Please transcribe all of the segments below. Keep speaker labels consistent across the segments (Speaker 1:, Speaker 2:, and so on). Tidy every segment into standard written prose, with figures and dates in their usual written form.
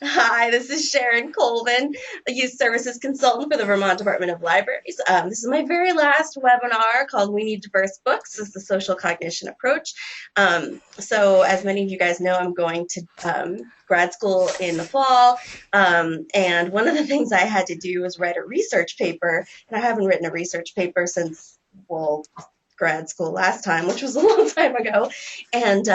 Speaker 1: Hi, this is Sharon Colvin, a youth services consultant for the Vermont Department of Libraries. This is my very last webinar called We Need Diverse Books. This is the social cognition approach. So as many of you guys know, I'm going to grad school in the fall. And one of the things I had to do was write a research paper. And I haven't written a research paper since, well, grad school last time, which was a long time ago. And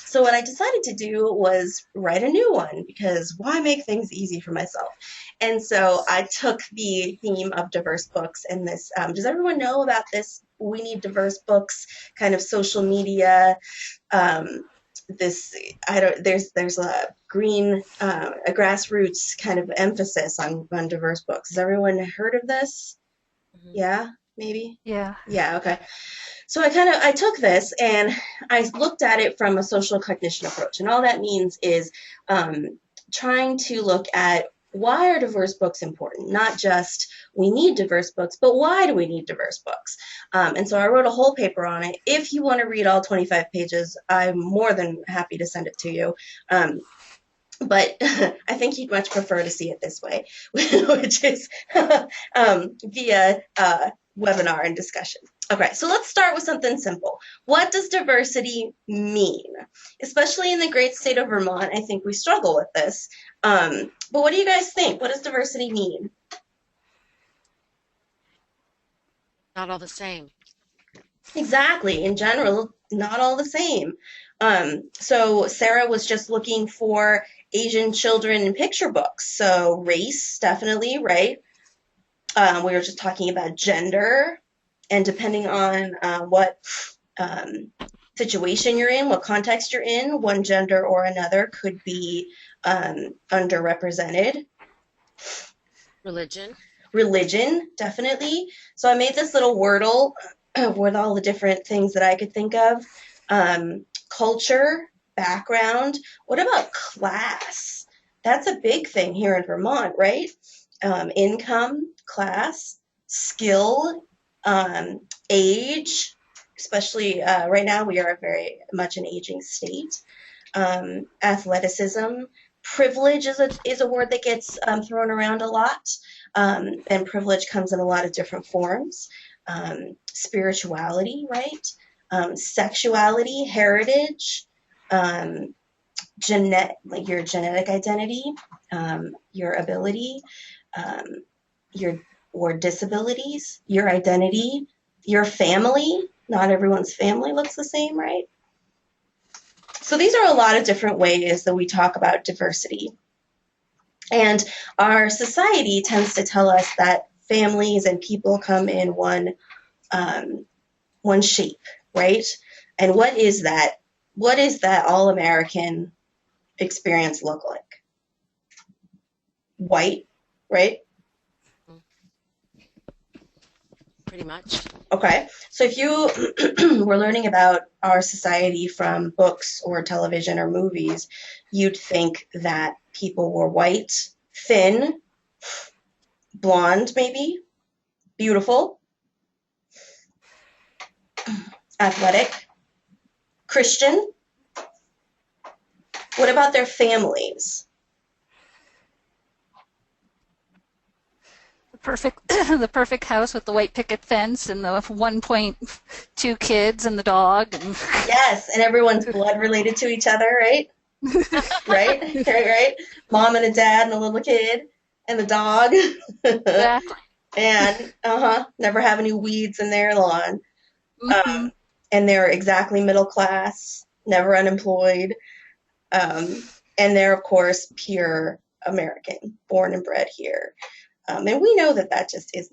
Speaker 1: so what I decided to do was write a new one because why make things easy for myself? And so I took the theme of diverse books and this. Does everyone know about this? We need diverse books, kind of social media. This I don't. There's a green, a grassroots kind of emphasis on diverse books. Has everyone heard of this?
Speaker 2: Mhm.
Speaker 1: Yeah, maybe.
Speaker 2: Yeah.
Speaker 1: Yeah. Okay. So I took this and I looked at it from a social cognition approach, and all that means is trying to look at why are diverse books important? Not just we need diverse books, but why do we need diverse books? And so I wrote a whole paper on it. If you want to read all 25 pages, I'm more than happy to send it to you. But I think you'd much prefer to see it this way, which is via webinar and discussion. Okay, so let's start with something simple. What does diversity mean? Especially in the great state of Vermont, I think we struggle with this. But what do you guys think? What does diversity mean?
Speaker 2: Not all the same.
Speaker 1: Exactly. In general, not all the same. So Sarah was just looking for Asian children in picture books. So race, definitely, right? We were just talking about gender, and depending on what um, situation you're in, what context you're in, one gender or another could be underrepresented.
Speaker 2: Religion.
Speaker 1: Religion, definitely. So I made this little wordle with all the different things that I could think of. Culture, background. What about class? That's a big thing here in Vermont, right? Income, class, skill, age, especially right now we are very much an aging state. Athleticism, privilege is a word that gets thrown around a lot, and privilege comes in a lot of different forms. Spirituality, right? Sexuality, heritage, um, like your genetic identity, your ability, um, your or disabilities, your identity, your family. Not everyone's family looks the same, right? So these are a lot of different ways that we talk about diversity. And our society tends to tell us that families and people come in um, one shape, right? And what is that? What is that all American experience look like? White, right?
Speaker 2: Mm, pretty much.
Speaker 1: Okay. So if you were learning about our society from books or television or movies, you'd think that people were white, thin, blonde, maybe, beautiful, athletic, Christian. What about their families?
Speaker 3: The perfect the perfect house with the white picket fence and the 1.2 kids and the dog and
Speaker 1: Yes, and everyone's blood related to each other, right? Right? Right, right. Mom and a dad and a little kid and the dog.
Speaker 3: exactly.
Speaker 1: And never have any weeds in their lawn.
Speaker 3: Hmm.
Speaker 1: Um, and they're exactly middle class, never unemployed. And they're of course pure American, born and bred here. And we know that that just is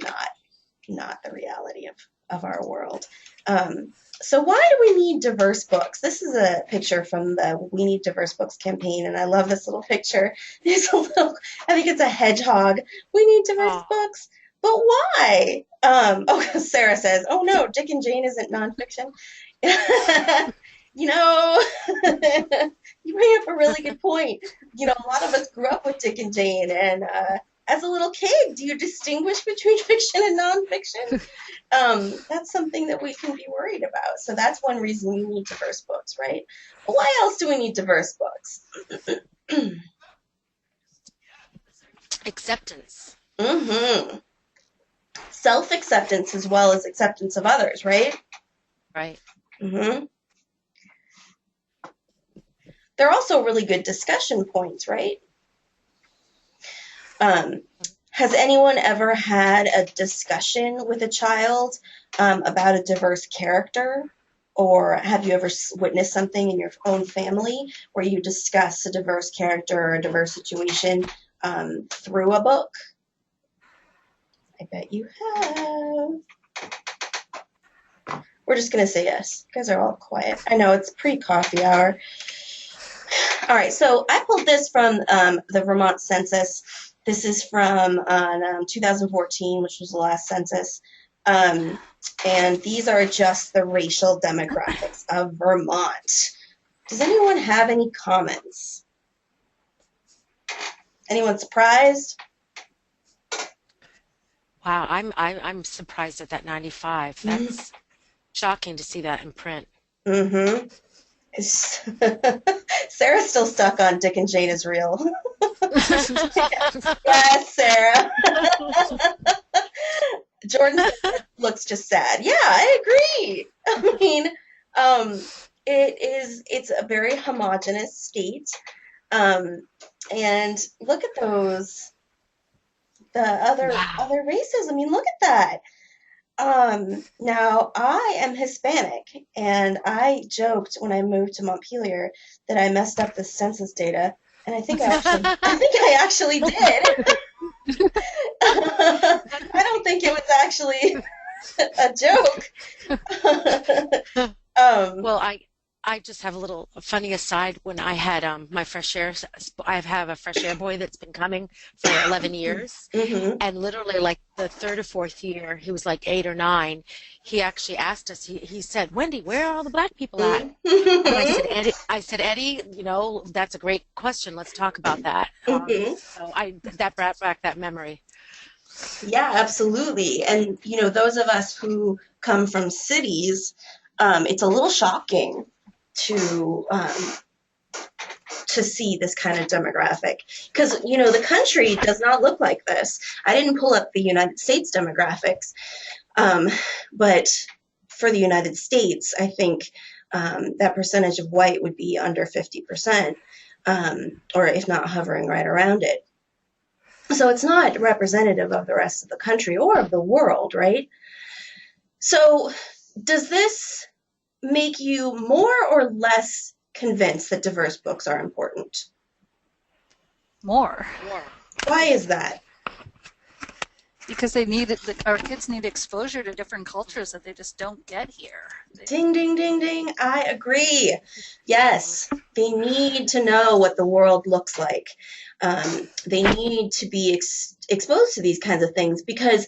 Speaker 1: not the reality of our world. So why do we need diverse books? This is a picture from the We Need Diverse Books campaign, and I love this little picture. There's a little, I think it's a hedgehog. We need diverse
Speaker 2: Oh,
Speaker 1: books, but why? Oh, Sarah says, oh no, Dick and Jane isn't nonfiction. You know, you bring up a really good point. You know, a lot of us grew up with Dick and Jane, and as a little kid, do you distinguish between fiction and nonfiction? That's something that we can be worried about. So that's one reason we need diverse books, right? But why else do we need diverse books?
Speaker 2: Acceptance.
Speaker 1: Mm-hmm. Self-acceptance as well as acceptance of others, right?
Speaker 2: Right.
Speaker 1: Mm-hmm. They're also really good discussion points, right? Um, has anyone ever had a discussion with a child about a diverse character? Or have you ever witnessed something in your own family where you discuss a diverse character or a diverse situation through a book? I bet you have. We're just going to say yes. You guys are all quiet. I know it's pre-coffee hour. All right, so I pulled this from the Vermont census. This is from 2014, which was the last census. Um, and these are just the racial demographics of Vermont. Does anyone have any comments? Anyone surprised?
Speaker 2: Wow, I'm surprised at that 95. That's shocking to see that in print.
Speaker 1: Mm-hmm. Sarah's still stuck on Dick and Jane is real. Yes, Sarah. Jordan said it looks just sad. Yeah, I agree. I mean, um, it's a very homogenous state. Um, and look at the
Speaker 2: Wow.
Speaker 1: other races. I mean, look at that. Now I am Hispanic, and I joked when I moved to Montpelier that I messed up the census data, and I think I actually did. I don't think it was actually a joke. um,
Speaker 2: Well, I just have a little funny aside. When I had my fresh air, I have a fresh air boy that's been coming for 11 years,
Speaker 1: mhm.
Speaker 2: and literally like the third or fourth year, he was like 8 or 9. He actually asked us. He said, "Wendy, where are all the black people at?" And
Speaker 1: Mhm.
Speaker 2: I said, Eddie, that's a great question. Let's talk about that.
Speaker 1: Mhm.
Speaker 2: So that brought back that memory.
Speaker 1: Yeah, absolutely. And those of us who come from cities, it's a little shocking to um, to see this kind of demographic because the country does not look like this. I didn't pull up the United States demographics, um, but for the United States, I think that percentage of white would be under 50%, or if not hovering right around it. So it's not representative of the rest of the country or of the world, right? So does this make you more or less convinced that diverse books are important?
Speaker 3: More.
Speaker 2: More.
Speaker 1: Why is that?
Speaker 3: Because our kids need exposure to different cultures that they just don't get here.
Speaker 1: Ding, ding, ding, ding. I agree. Yes, they need to know what the world looks like. They need to be exposed to these kinds of things because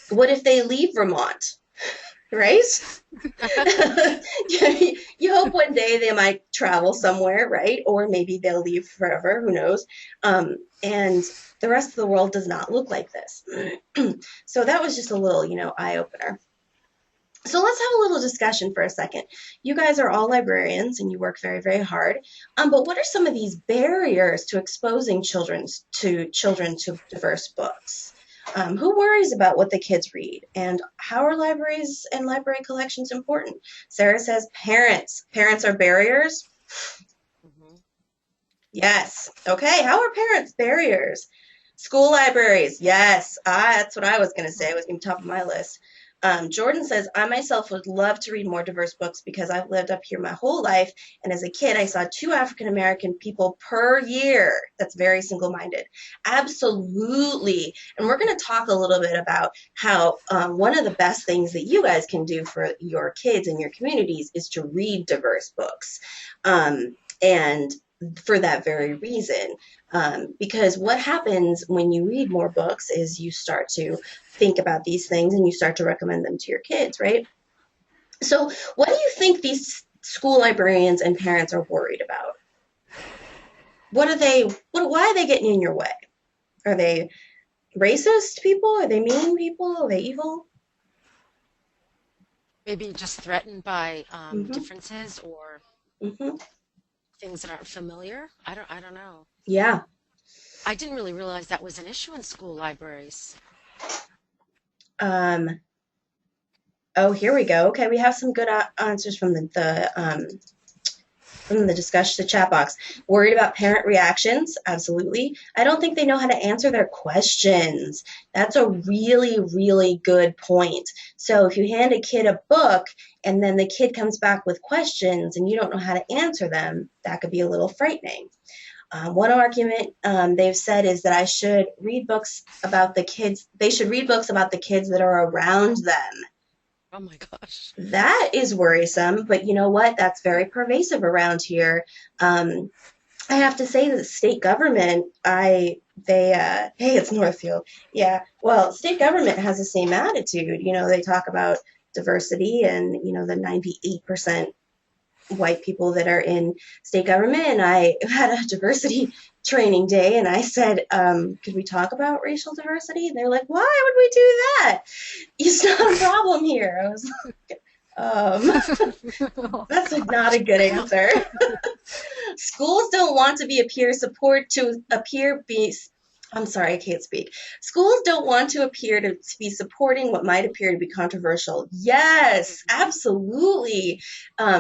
Speaker 1: what if they leave Vermont, right? You hope one day they might travel somewhere, right? Or maybe they'll leave forever, who knows? And the rest of the world does not look like this. So that was just a little, eye opener. So let's have a little discussion for a second. You guys are all librarians and you work very, very hard. But what are some of these barriers to exposing children to diverse books? Who worries about what the kids read? And how are libraries and library collections important? Sarah says parents. Parents are barriers?
Speaker 2: Hmm.
Speaker 1: Yes. Okay. How are parents barriers? School libraries. Yes. That's what I was going to say. It was going to be top of my list. Jordan says, I myself would love to read more diverse books because I've lived up here my whole life. And as a kid, I saw 2 African American people per year. That's very single minded. Absolutely. And we're going to talk a little bit about how one of the best things that you guys can do for your kids and your communities is to read diverse books. And for that very reason. Because what happens when you read more books is you start to think about these things and you start to recommend them to your kids, right? So, what do you think these school librarians and parents are worried about? Why are they getting in your way? Are they racist people? Are they mean people? Are they evil?
Speaker 2: Maybe just threatened by
Speaker 1: Mm-hmm.
Speaker 2: differences or
Speaker 1: Mm-hmm.
Speaker 2: things that aren't familiar. I don't know.
Speaker 1: Yeah.
Speaker 2: I didn't really realize that was an issue in school libraries.
Speaker 1: Um, oh, here we go. Okay, we have some good answers from the discussion, the chat box. Worried about parent reactions? Absolutely. I don't think they know how to answer their questions. That's a really, really good point. So if you hand a kid a book and then the kid comes back with questions and you don't know how to answer them, that could be a little frightening. One argument they've said is that I should read books about the kids. They should read books about the kids that are around them.
Speaker 2: Oh my gosh.
Speaker 1: That is worrisome, but you know what? That's very pervasive around here. Um, I have to say that the state government, hey, it's Northfield. Yeah, well, state government has the same attitude. They talk about diversity and, the 98% white people that are in state government. And I had a diversity training day and I said, could we talk about racial diversity? And they're like, why would we do that? It's not a problem here. I was like, that's not a good answer. Schools don't want to be a peer support to appear be. I'm sorry, I can't speak. Schools don't want to appear to be supporting what might appear to be controversial. Yes, absolutely.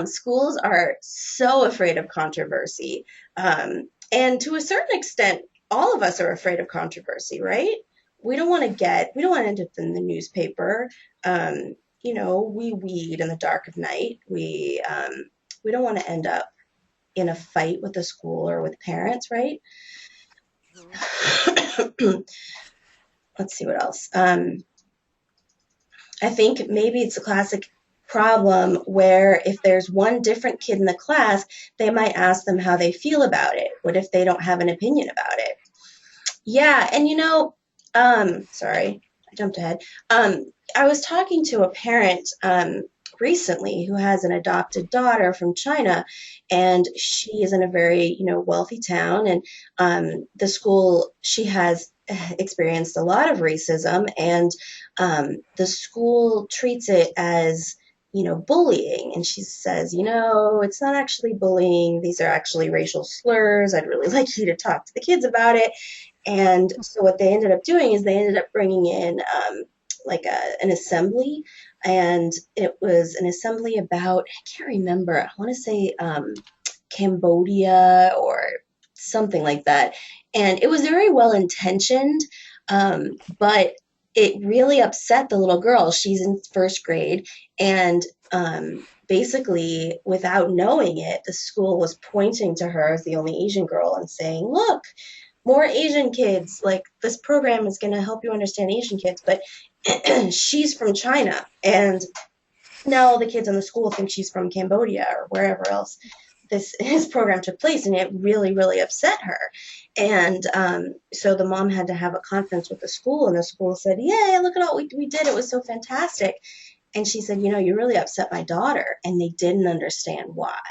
Speaker 1: Schools are so afraid of controversy. And to a certain extent, all of us are afraid of controversy, right? We don't want to end up in the newspaper. We weed in the dark of night. We don't want to end up in a fight with the school or with parents, right?
Speaker 2: Mhm.
Speaker 1: Let's see what else. I think maybe it's a classic problem where if there's one different kid in the class, they might ask them how they feel about it. What if they don't have an opinion about it? Yeah, and sorry, I jumped ahead. I was talking to a parent recently who has an adopted daughter from China, and she is in a very, wealthy town, and the school she has experienced a lot of racism, and the school treats it as bullying. And she says, it's not actually bullying. These are actually racial slurs. I'd really like you to talk to the kids about it. And so what they ended up doing is they ended up bringing in like an assembly, and it was an assembly about, I can't remember, I want to say Cambodia or something like that. And it was very well intentioned, but it really upset the little girl. She's in first grade, and basically, without knowing it, the school was pointing to her as the only Asian girl and saying, look, more Asian kids. Like, this program is going to help you understand Asian kids, but she's from China. And now all the kids in the school think she's from Cambodia or wherever else his program took place, and it really, really upset her. And so the mom had to have a conference with the school, and the school said, "Yay, look at all we did. It was so fantastic." And she said, "You really upset my daughter," and they didn't understand why.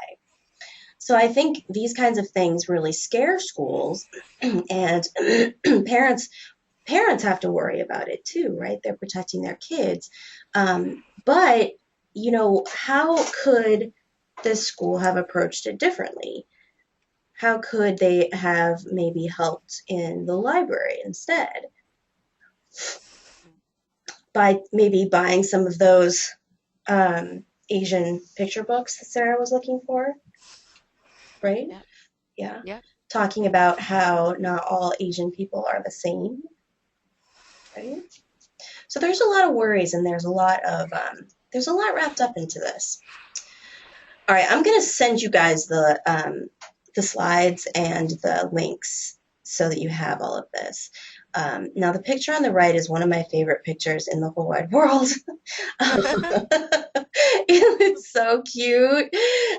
Speaker 1: So I think these kinds of things really scare schools, and parents parents have to worry about it too, right? They're protecting their kids. But how could this school have approached it differently? How could they have maybe helped in the library instead by maybe buying some of those Asian picture books that Sarah was looking for, right?
Speaker 2: Yeah.
Speaker 1: Yeah.
Speaker 2: Yeah.
Speaker 1: Talking about how not all Asian people are the same, right? So there's a lot of worries, and there's a lot wrapped up into this. All right, I'm gonna send you guys the slides and the links so that you have all of this. Now, the picture on the right is one of my favorite pictures in the whole wide world. It's so cute.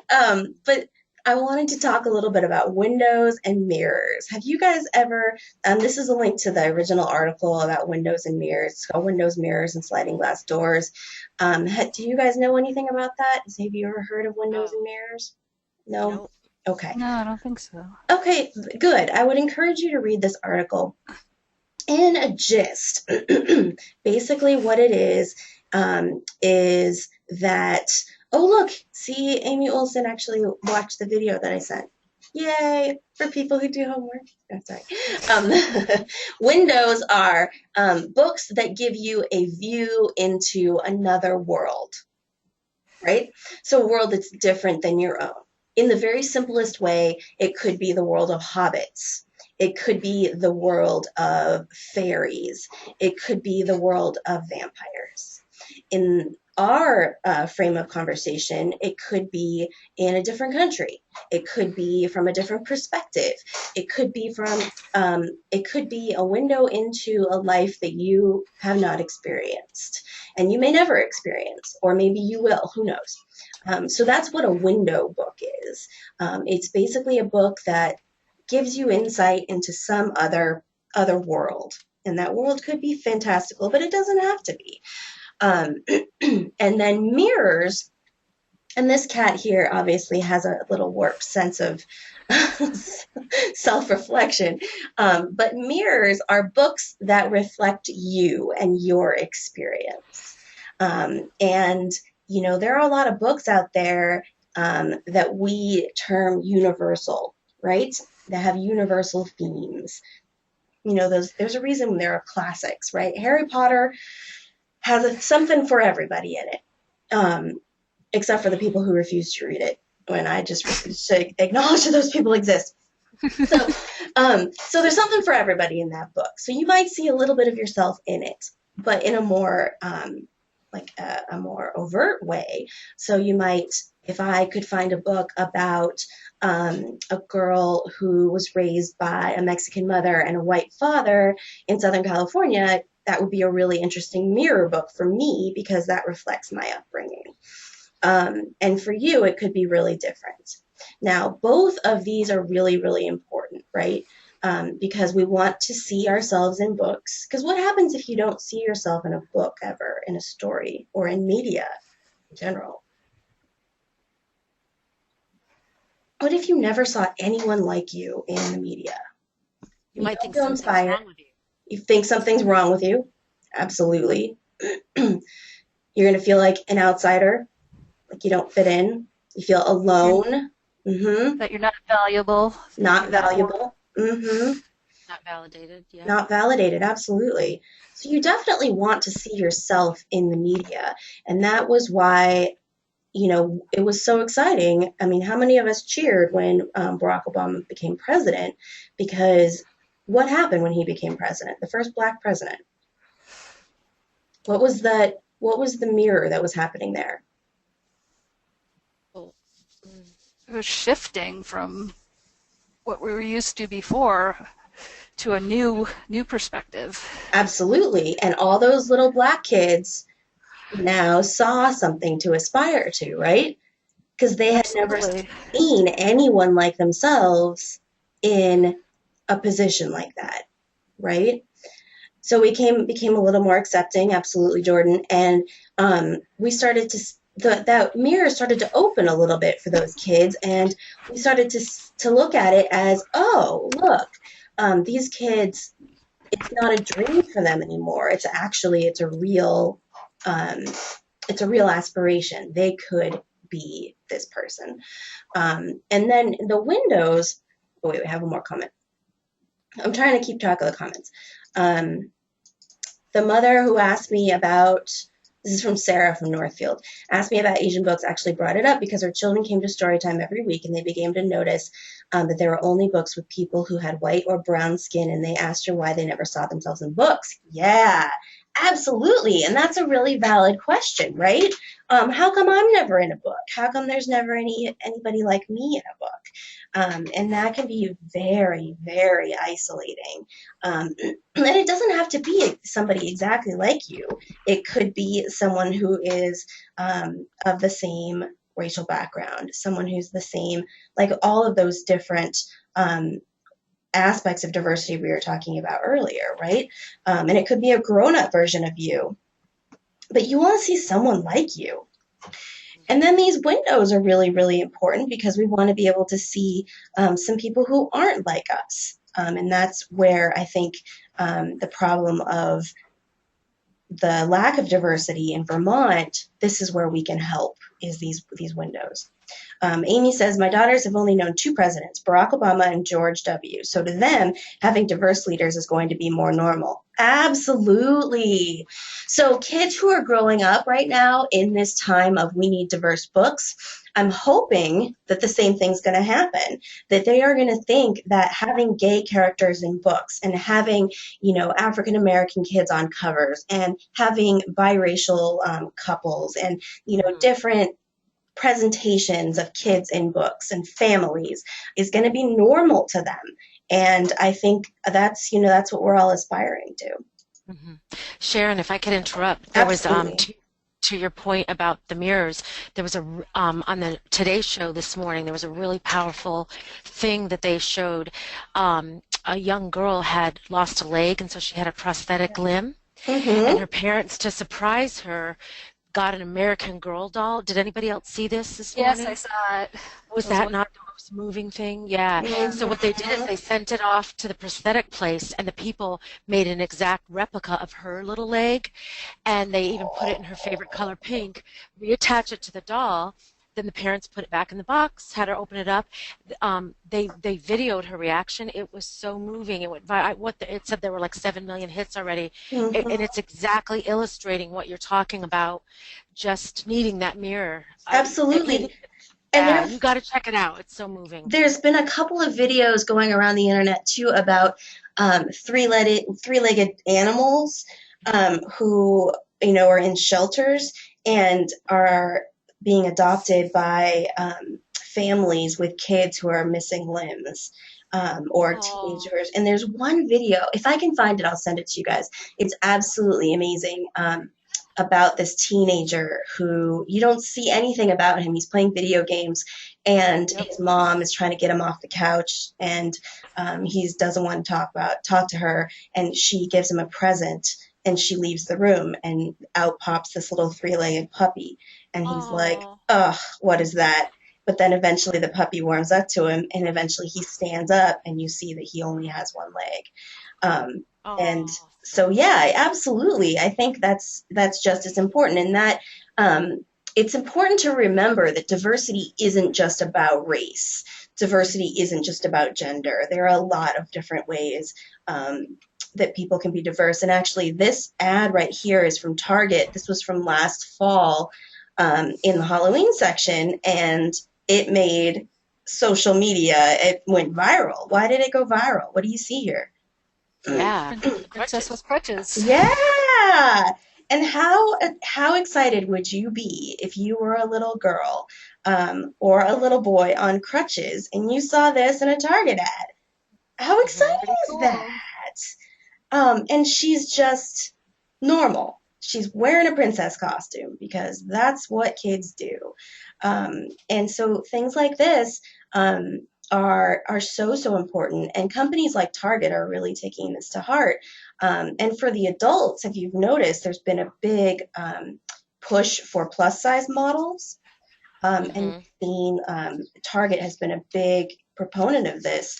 Speaker 1: But I wanted to talk a little bit about windows and mirrors. Have you guys ever, this is a link to the original article about windows and mirrors. It's called Windows, Mirrors, and Sliding Glass Doors. Do you guys know anything about that? Have you ever heard of windows
Speaker 2: Oh,
Speaker 1: and mirrors? No?
Speaker 2: no.
Speaker 1: Okay.
Speaker 3: No, I don't think so.
Speaker 1: Okay, good. I would encourage you to read this article. In a gist, basically what it is that, oh, look, see, Amy Olson actually watched the video that I sent. Yay for people who do homework. I'm sorry. Windows are books that give you a view into another world, right? So a world that's different than your own. In the very simplest way, it could be the world of hobbits. It could be the world of fairies. It could be the world of vampires. In our frame of conversation, it could be in a different country. It could be from a different perspective. It could be it could be a window into a life that you have not experienced and you may never experience, or maybe you will, who knows. So that's what a window book is. It's basically a book that gives you insight into some other world. And that world could be fantastical, but it doesn't have to be. Um, and then mirrors, and this cat here obviously has a little warped sense of self-reflection. But mirrors are books that reflect you and your experience. And, you know, there are a lot of books out there that we term universal, right? That have universal themes. You know, there's a reason there are classics, right? Harry Potter has something for everybody in it, except for the people who refuse to read it. When I just refuse to acknowledge that those people exist. So, so there's something for everybody in that book. So you might see a little bit of yourself in it, but in a more a more overt way. So you might, if I could find a book about a girl who was raised by a Mexican mother and a white father in Southern California, that would be a really interesting mirror book for me because that reflects my upbringing. And for you, it could be really different. Now, both of these are really, really important, right? Because we want to see ourselves in books. Because what happens if you don't see yourself in a book ever, in a story, or in media in general? What if you never saw anyone like you in the media?
Speaker 2: You
Speaker 1: You
Speaker 2: might
Speaker 1: don't
Speaker 2: think
Speaker 1: feel
Speaker 2: something's
Speaker 1: inspired.
Speaker 2: wrong with you.
Speaker 1: You think something's wrong with you. Absolutely. You're going to feel like an outsider, like you don't fit in. You feel alone. Mm-hmm.
Speaker 3: That you're not valuable, that
Speaker 1: Not
Speaker 3: you're not worth.
Speaker 1: valuable. Mm-hmm.
Speaker 2: Not validated. Yeah.
Speaker 1: Not validated. Absolutely. So you definitely want to see yourself in the media. And that was why, you know, it was so exciting. I mean, how many of us cheered when Barack Obama became president? Because what happened when he became president? The first black president. What was that? What was the mirror that was happening there?
Speaker 2: Oh, mm.
Speaker 3: It was shifting from what we were used to before to a new perspective.
Speaker 1: Absolutely. And all those little black kids now saw something to aspire to, right? Because they had never
Speaker 3: Absolutely.
Speaker 1: seen anyone like themselves in a position like that, right? So we became a little more accepting, absolutely, Jordan, and we started to that mirror started to open a little bit for those kids, and we started to look at it as, oh, look, these kids, it's not a dream for them anymore. Um, it's a real aspiration. They could be this person. And then the windows. Oh, wait, we have one more comment. I'm trying to keep track of the comments. Um, the mother who asked me about, this is from Sarah from Northfield, asked me about Asian books, actually brought it up because her children came to story time every week and they began to notice that there were only books with people who had white or brown skin, and they asked her why they never saw themselves in books. Yeah, absolutely. And that's a really valid question, right? How come I'm never in a book? How come there's never anybody like me in a book? And that can be very, very isolating. And it doesn't have to be somebody exactly like you. It could be someone who is of the same racial background, someone who's the same, like all of those different aspects of diversity we were talking about earlier, right? And it could be a grown-up version of you, but you want to see someone like you. And then these windows are really, really important because we want to be able to see some people who aren't like us. And that's where I think the problem of the lack of diversity in Vermont, this is where we can help is these windows. Amy says, my daughters have only known two presidents, Barack Obama and George W. So to them, having diverse leaders is going to be more normal. Absolutely. So kids who are growing up right now in this time of we need diverse books, I'm hoping that the same thing's going to happen, that they are going to think that having gay characters in books and having, African American kids on covers and having biracial couples and,
Speaker 2: Mhm.
Speaker 1: different presentations of kids in books and families is going to be normal to them. And I think that's what we're all aspiring to.
Speaker 2: Mhm. Sharon, if I could interrupt, there was
Speaker 1: Absolutely.
Speaker 2: to your point about the mirrors, there was on the Today Show this morning, there was a really powerful thing that they showed. A young girl had lost a leg, and so she had a prosthetic limb, and
Speaker 1: Mm-hmm.
Speaker 2: her parents, to surprise her, got an American Girl doll. Did anybody else see this
Speaker 3: Yes, I
Speaker 2: morning?
Speaker 3: saw it.
Speaker 2: Was
Speaker 3: It was
Speaker 2: that
Speaker 3: wonderful.
Speaker 2: not the most moving thing? Yeah. So what they did is
Speaker 1: Mm-hmm.
Speaker 2: they sent it off to the prosthetic place, and the people made an exact replica of her little leg, and they even put it in her favorite color, pink, reattach it to the doll. Then the parents put it back in the box, had her open it up. They videoed her reaction. It was so moving. It went it said there were like 7 million hits already, and
Speaker 1: Mm-hmm.
Speaker 2: it's exactly illustrating what you're talking about. Just needing that mirror. Even
Speaker 1: Absolutely. And
Speaker 2: yeah, you got to check it out. It's so moving.
Speaker 1: there's been a couple of videos going around the internet too about three-legged animals who are in shelters and are being adopted by families with kids who are missing limbs. Or
Speaker 2: Oh,
Speaker 1: teenagers. And there's one video, if I can find it, I'll send it to you guys. It's absolutely amazing. About this teenager who you don't see anything about him. He's playing video games, and
Speaker 2: yep.
Speaker 1: his mom is trying to get him off the couch, and he doesn't want to talk to her, and she gives him a present, and she leaves the room, and out pops this little three-legged puppy, and he's like,
Speaker 2: Oh,
Speaker 1: ugh, what is that? But then eventually the puppy warms up to him, and eventually he stands up, and you see that he only has one leg. Um, and
Speaker 2: oh, so
Speaker 1: so, yeah, absolutely. I think that's just as important, and that it's important to remember that diversity isn't just about race. Diversity isn't just about gender. There are a lot of different ways that people can be diverse. And actually, this ad right here is from Target. This was from last fall in the Halloween section, and it made social media. It went viral. Why did it go viral? What do you see here?
Speaker 2: yeah.
Speaker 3: Princess
Speaker 2: Crutches.
Speaker 3: with crutches.
Speaker 1: Yeah. And how excited would you be if you were a little girl or a little boy on crutches and you saw this in a Target ad? How
Speaker 2: Hmm.
Speaker 1: exciting
Speaker 3: Pretty
Speaker 1: is that?
Speaker 3: cool.
Speaker 1: And she's just normal. She's wearing a princess costume because that's what kids do. And so things like this are so important. And companies like Target are really taking this to heart. And for the adults, if you've noticed, there's been a big push for plus size models. And
Speaker 2: Hmm.
Speaker 1: seen Target has been a big proponent of this,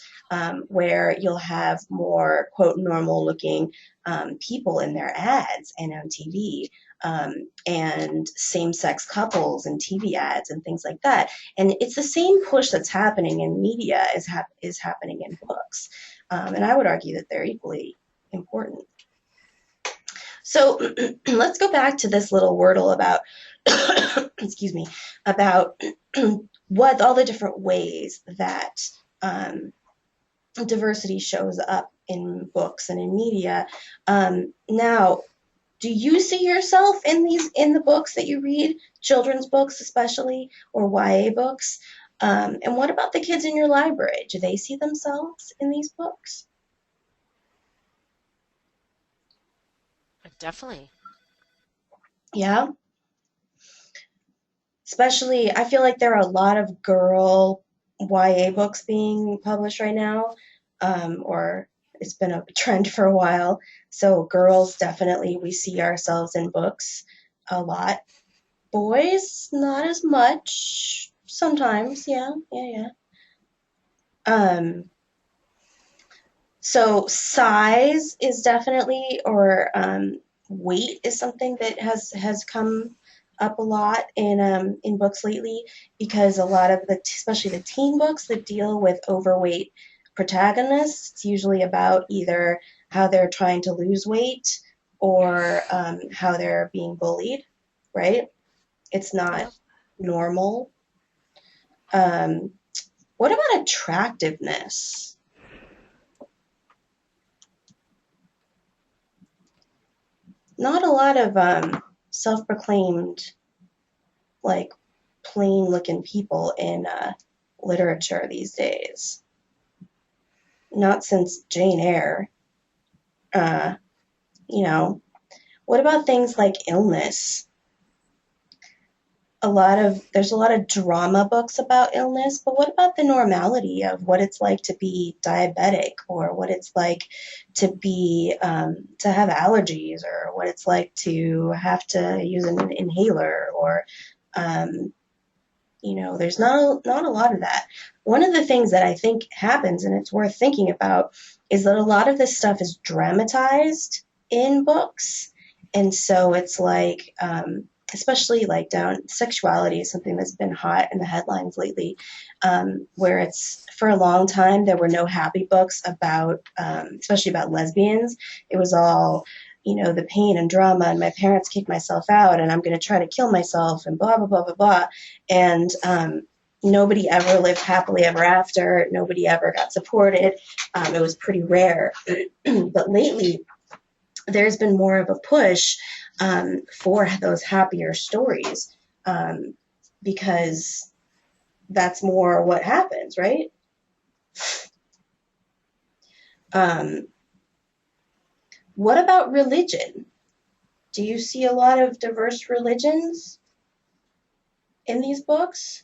Speaker 1: where you'll have more quote normal looking people in their ads and on TV, and same sex couples and TV ads and things like that. And it's the same push that's happening in media is happening in books, and I would argue that they're equally important. So let's go back to this little wordle about, excuse me, about what all the different ways that um, diversity shows up in books and in media. Now, do you see yourself in the books that you read, children's books especially, or YA books? And what about the kids in your library? Do they see themselves in these books?
Speaker 2: Definitely.
Speaker 1: Yeah. Especially, I feel like there are a lot of girl YA books being published right now, or it's been a trend for a while. So, girls definitely, we see ourselves in books a lot. Boys, not as much. Sometimes, yeah, yeah, yeah. So size is definitely, or weight is something that has come up a lot in books lately because a lot of especially the teen books that deal with overweight protagonists, it's usually about either how they're trying to lose weight or how they're being bullied, right? It's not
Speaker 2: Yep.
Speaker 1: normal. Um, what about attractiveness? Not a lot of self-proclaimed, like, plain-looking people in literature these days. Not since Jane Eyre. Uh, you know, what about things like illness? There's a lot of drama books about illness, but what about the normality of what it's like to be diabetic or what it's like to be to have allergies or what it's like to have to use an inhaler or um, there's not a lot of that. One of the things that I think happens, and it's worth thinking about, is that a lot of this stuff is dramatized in books, and so it's like, especially like down sexuality is something that's been hot in the headlines lately, where it's for a long time there were no happy books about, especially about lesbians. It was all the pain and drama and my parents kicked myself out and I'm going to try to kill myself and blah, blah, blah, blah, blah. And nobody ever lived happily ever after. Nobody ever got supported. It was pretty rare. But lately, there's been more of a push for those happier stories because that's more what happens, right? Um, what about religion? Do you see a lot of diverse religions in these books?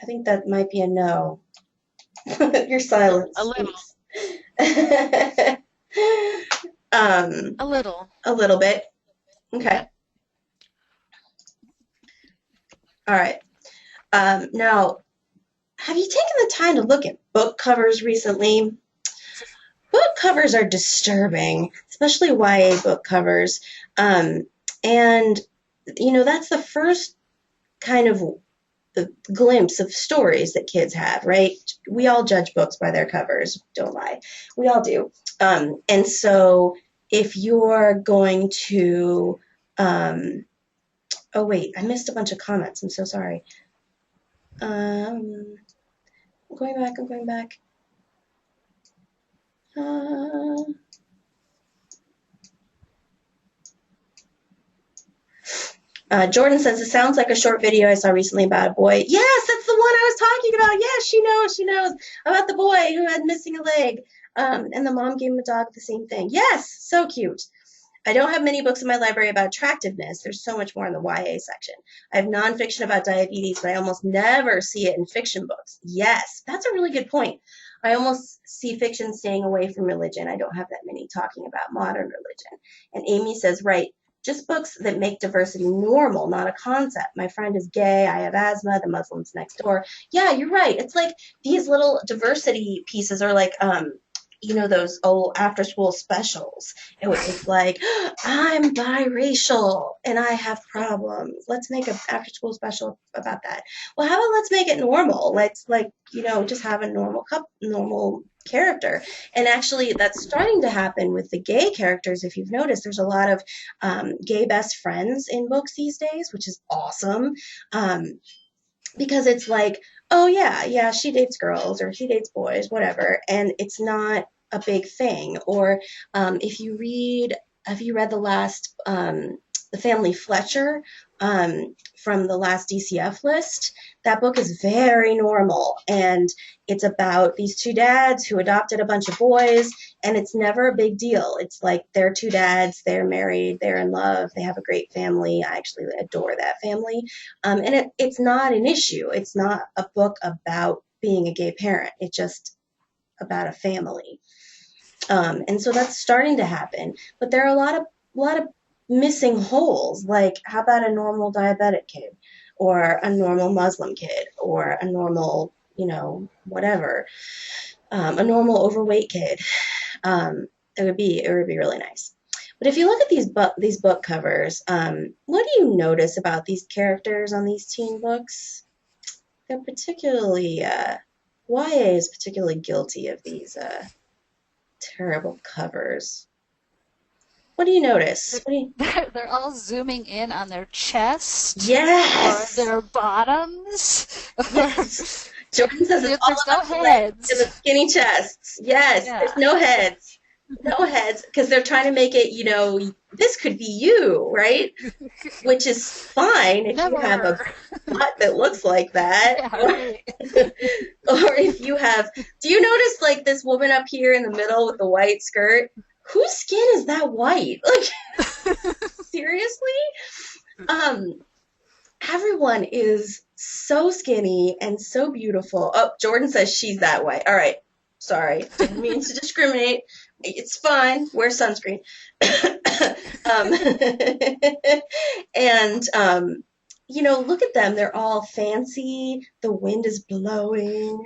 Speaker 1: I think that might be a no. Your silence
Speaker 2: A little.
Speaker 1: speaks. um,
Speaker 2: A little.
Speaker 1: a little bit. Okay.
Speaker 2: Yep.
Speaker 1: All right. Now, have you taken the time to look at book covers recently? Book covers are disturbing, especially YA book covers. And, that's the first kind of the glimpse of stories that kids have, right? We all judge books by their covers, don't lie. We all do. And so if you're going to, oh wait, I missed a bunch of comments. I'm so sorry. I'm going back. Uh, Jordan says, it sounds like a short video I saw recently about a boy. Yes, that's the one I was talking about. Yes, she knows about the boy who had missing a leg. And the mom gave him a dog the same thing. Yes, so cute. I don't have many books in my library about attractiveness. There's so much more in the YA section. I have nonfiction about diabetes, but I almost never see it in fiction books. Yes, that's a really good point. I almost see fiction staying away from religion. I don't have that many talking about modern religion. And Amy says, right, just books that make diversity normal, not a concept. My friend is gay, I have asthma, the Muslims next door. Yeah, you're right. It's like these little diversity pieces are like, those old after school specials. It's like, I'm biracial and I have problems. Let's make an after school special about that. Well, how about let's make it normal? Let's just have a normal character. And actually that's starting to happen with the gay characters. If you've noticed, there's a lot of gay best friends in books these days, which is awesome. Because it's like, oh yeah, she dates girls or he dates boys, whatever, and it's not a big thing. Or have you read the Family Fletcher from the last DCF list? That book is very normal, and it's about these two dads who adopted a bunch of boys, and it's never a big deal. It's like they're two dads, they're married, they're in love, they have a great family. I actually adore that family. And it's not an issue. It's not a book about being a gay parent. It's just about a family. And so that's starting to happen. But there are a lot of missing holes. Like, how about a normal diabetic kid, or a normal Muslim kid, or a normal, whatever, a normal overweight kid. it would be really nice. But if you look at these book covers, what do you notice about these characters on these teen books? They're particularly YA is particularly guilty of these terrible covers. What do you notice? What do you...
Speaker 3: They're all zooming in on their chest or
Speaker 1: Yes,
Speaker 3: their bottoms. Or
Speaker 1: yes. Jordan says it's all
Speaker 3: there's no
Speaker 1: about the legs and the
Speaker 3: heads.
Speaker 1: skinny chests. Yes, there's
Speaker 3: Yeah.
Speaker 1: no heads. No heads, because they're trying to make it, this could be you, right? Which is fine if you have a
Speaker 3: Never.
Speaker 1: butt that looks like that.
Speaker 3: Yeah, right.
Speaker 1: Or if you have, do you notice like this woman up here in the middle with the white skirt? Whose skin is that white? Like, seriously? Um, Everyone is so skinny and so beautiful. Oh, Jordan says she's that way. All right. Sorry. Didn't mean to discriminate. It's fine. Wear sunscreen. um, and, look at them. They're all fancy. The wind is blowing.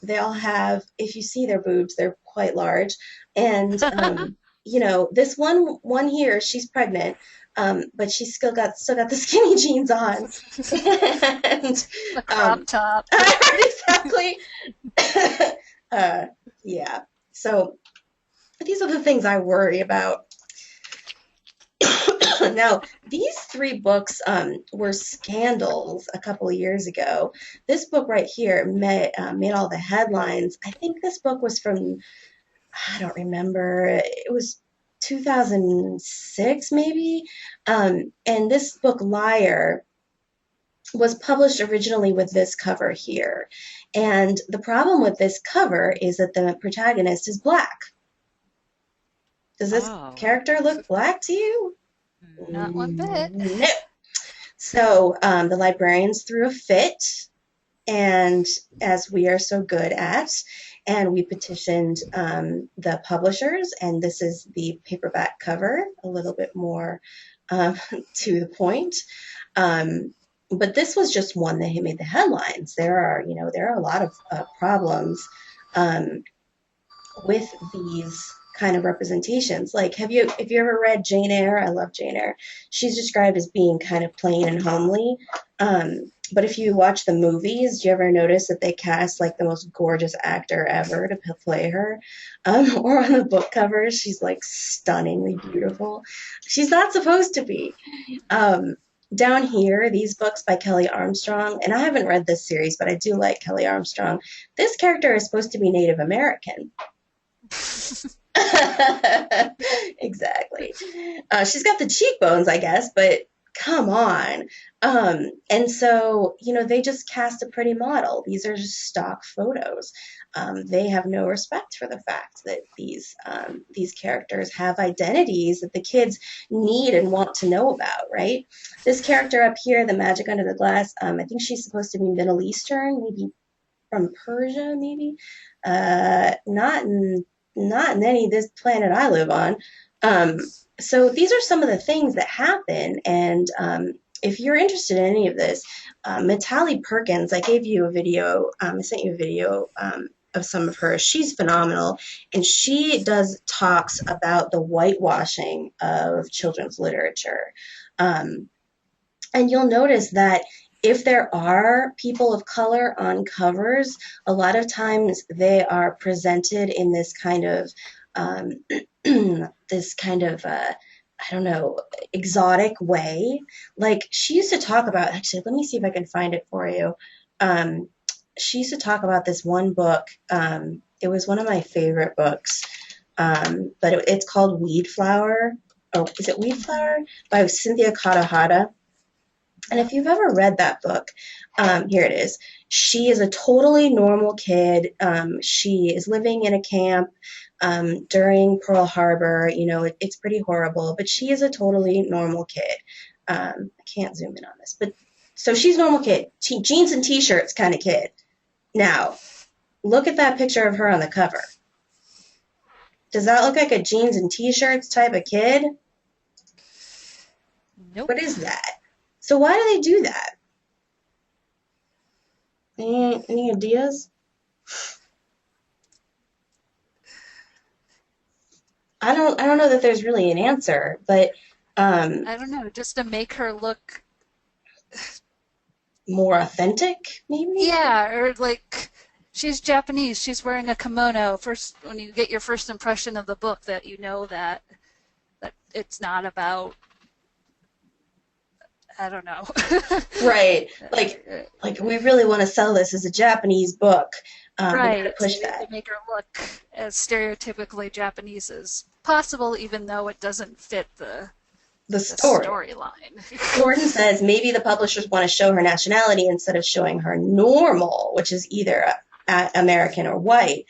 Speaker 1: They all have, if you see their boobs, they're quite large. And, this one here, she's pregnant. But she's still got the skinny jeans on, and
Speaker 3: The crop top.
Speaker 1: exactly, uh, yeah. So these are the things I worry about. Now, these three books were scandals a couple of years ago. This book right here made all the headlines. I think this book was from, I don't remember. It was 2006, maybe. And this book, Liar, was published originally with this cover here. And the problem with this cover is that the protagonist is black. Does this
Speaker 2: Oh.
Speaker 1: character look black to you?
Speaker 3: Not one bit.
Speaker 1: No. So the librarians threw a fit, and as we are so good at, and we petitioned the publishers, and this is the paperback cover, a little bit more to the point. But this was just one that made the headlines. There are a lot of problems with these kind of representations. Like, if you ever read Jane Eyre? I love Jane Eyre. She's described as being kind of plain and homely. But if you watch the movies, do you ever notice that they cast like the most gorgeous actor ever to play her? Or on the book covers, she's like stunningly beautiful. She's not supposed to be. Down here, these books by Kelly Armstrong, and I haven't read this series, but I do like Kelly Armstrong. This character is supposed to be Native American. Exactly. She's got the cheekbones, I guess, but come on. And so, they just cast a pretty model. These are just stock photos. They have no respect for the fact that these characters have identities that the kids need and want to know about, right? This character up here, the magic under the glass, I think she's supposed to be Middle Eastern, maybe from Persia, maybe. Not in any this planet I live on. So these are some of the things that happen, and if you're interested in any of this, Matali Perkins, I sent you a video of some of her. She's phenomenal, and she does talks about the whitewashing of children's literature. And you'll notice that if there are people of color on covers, a lot of times they are presented in this kind of I don't know, exotic way. Like, she used to talk about, actually, let me see if I can find it for you. She used to talk about this one book. It was one of my favorite books, but it's called Weed Flower. Oh, is it Weed Flower? By Cynthia Katahata. And if you've ever read that book, here it is. She is a totally normal kid. She is living in a camp during Pearl Harbor. It's pretty horrible, but she is a totally normal kid. I can't zoom in on this, but so she's a normal kid, jeans and t-shirts kind of kid. Now, look at that picture of her on the cover. Does that look like a jeans and t-shirts type of kid?
Speaker 2: Nope.
Speaker 1: What is that? So why do they do that? Any ideas? I don't know that there's really an answer, but um,
Speaker 3: I don't know, just to make her look,
Speaker 1: more authentic, maybe?
Speaker 3: yeah, or like she's Japanese, she's wearing a kimono. First, when you get your first impression of the book, that you know that it's not about, I don't know.
Speaker 1: Right. Like we really want to sell this as a Japanese book. We got to
Speaker 3: Right,
Speaker 1: push
Speaker 3: you have to
Speaker 1: that.
Speaker 3: make her look as stereotypically Japanese as possible, even though it doesn't fit
Speaker 1: The
Speaker 3: the
Speaker 1: story.
Speaker 3: storyline.
Speaker 1: Jordan says maybe the publishers want to show her nationality instead of showing her normal, which is either American or white.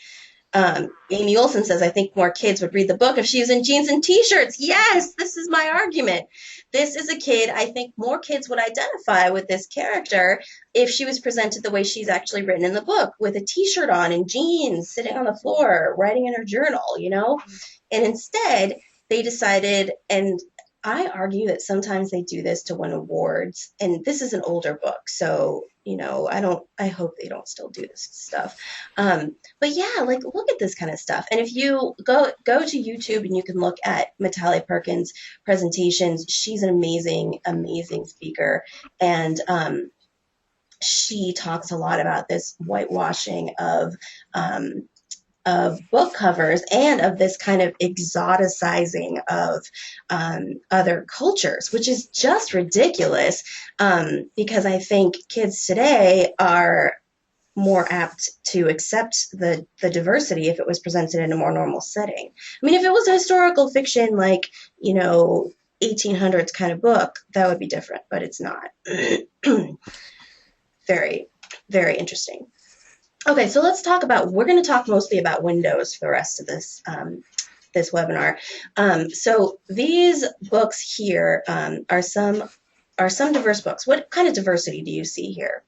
Speaker 1: Amy Olson says, I think more kids would read the book if she was in jeans and t-shirts. Yes, this is my argument. This is a kid, I think more kids would identify with this character if she was presented the way she's actually written in the book, with a t-shirt on and jeans, sitting on the floor, writing in her journal, you know? And instead, they decided, and I argue that sometimes they do this to win awards. And this is an older book, so I hope they don't still do this stuff. But yeah, like look at this kind of stuff. And if you go to YouTube and you can look at Natalie Perkins' presentations, she's an amazing, amazing speaker. And she talks a lot about this whitewashing of book covers and of this kind of exoticizing of other cultures, which is just ridiculous, because I think kids today are more apt to accept the diversity if it was presented in a more normal setting. I mean, if it was a historical fiction, like, 1800s kind of book, that would be different, but it's not. Very, very interesting. Okay, so we're going to talk mostly about Windows for the rest of this webinar. So these books here are some diverse books. What kind of diversity do you see here?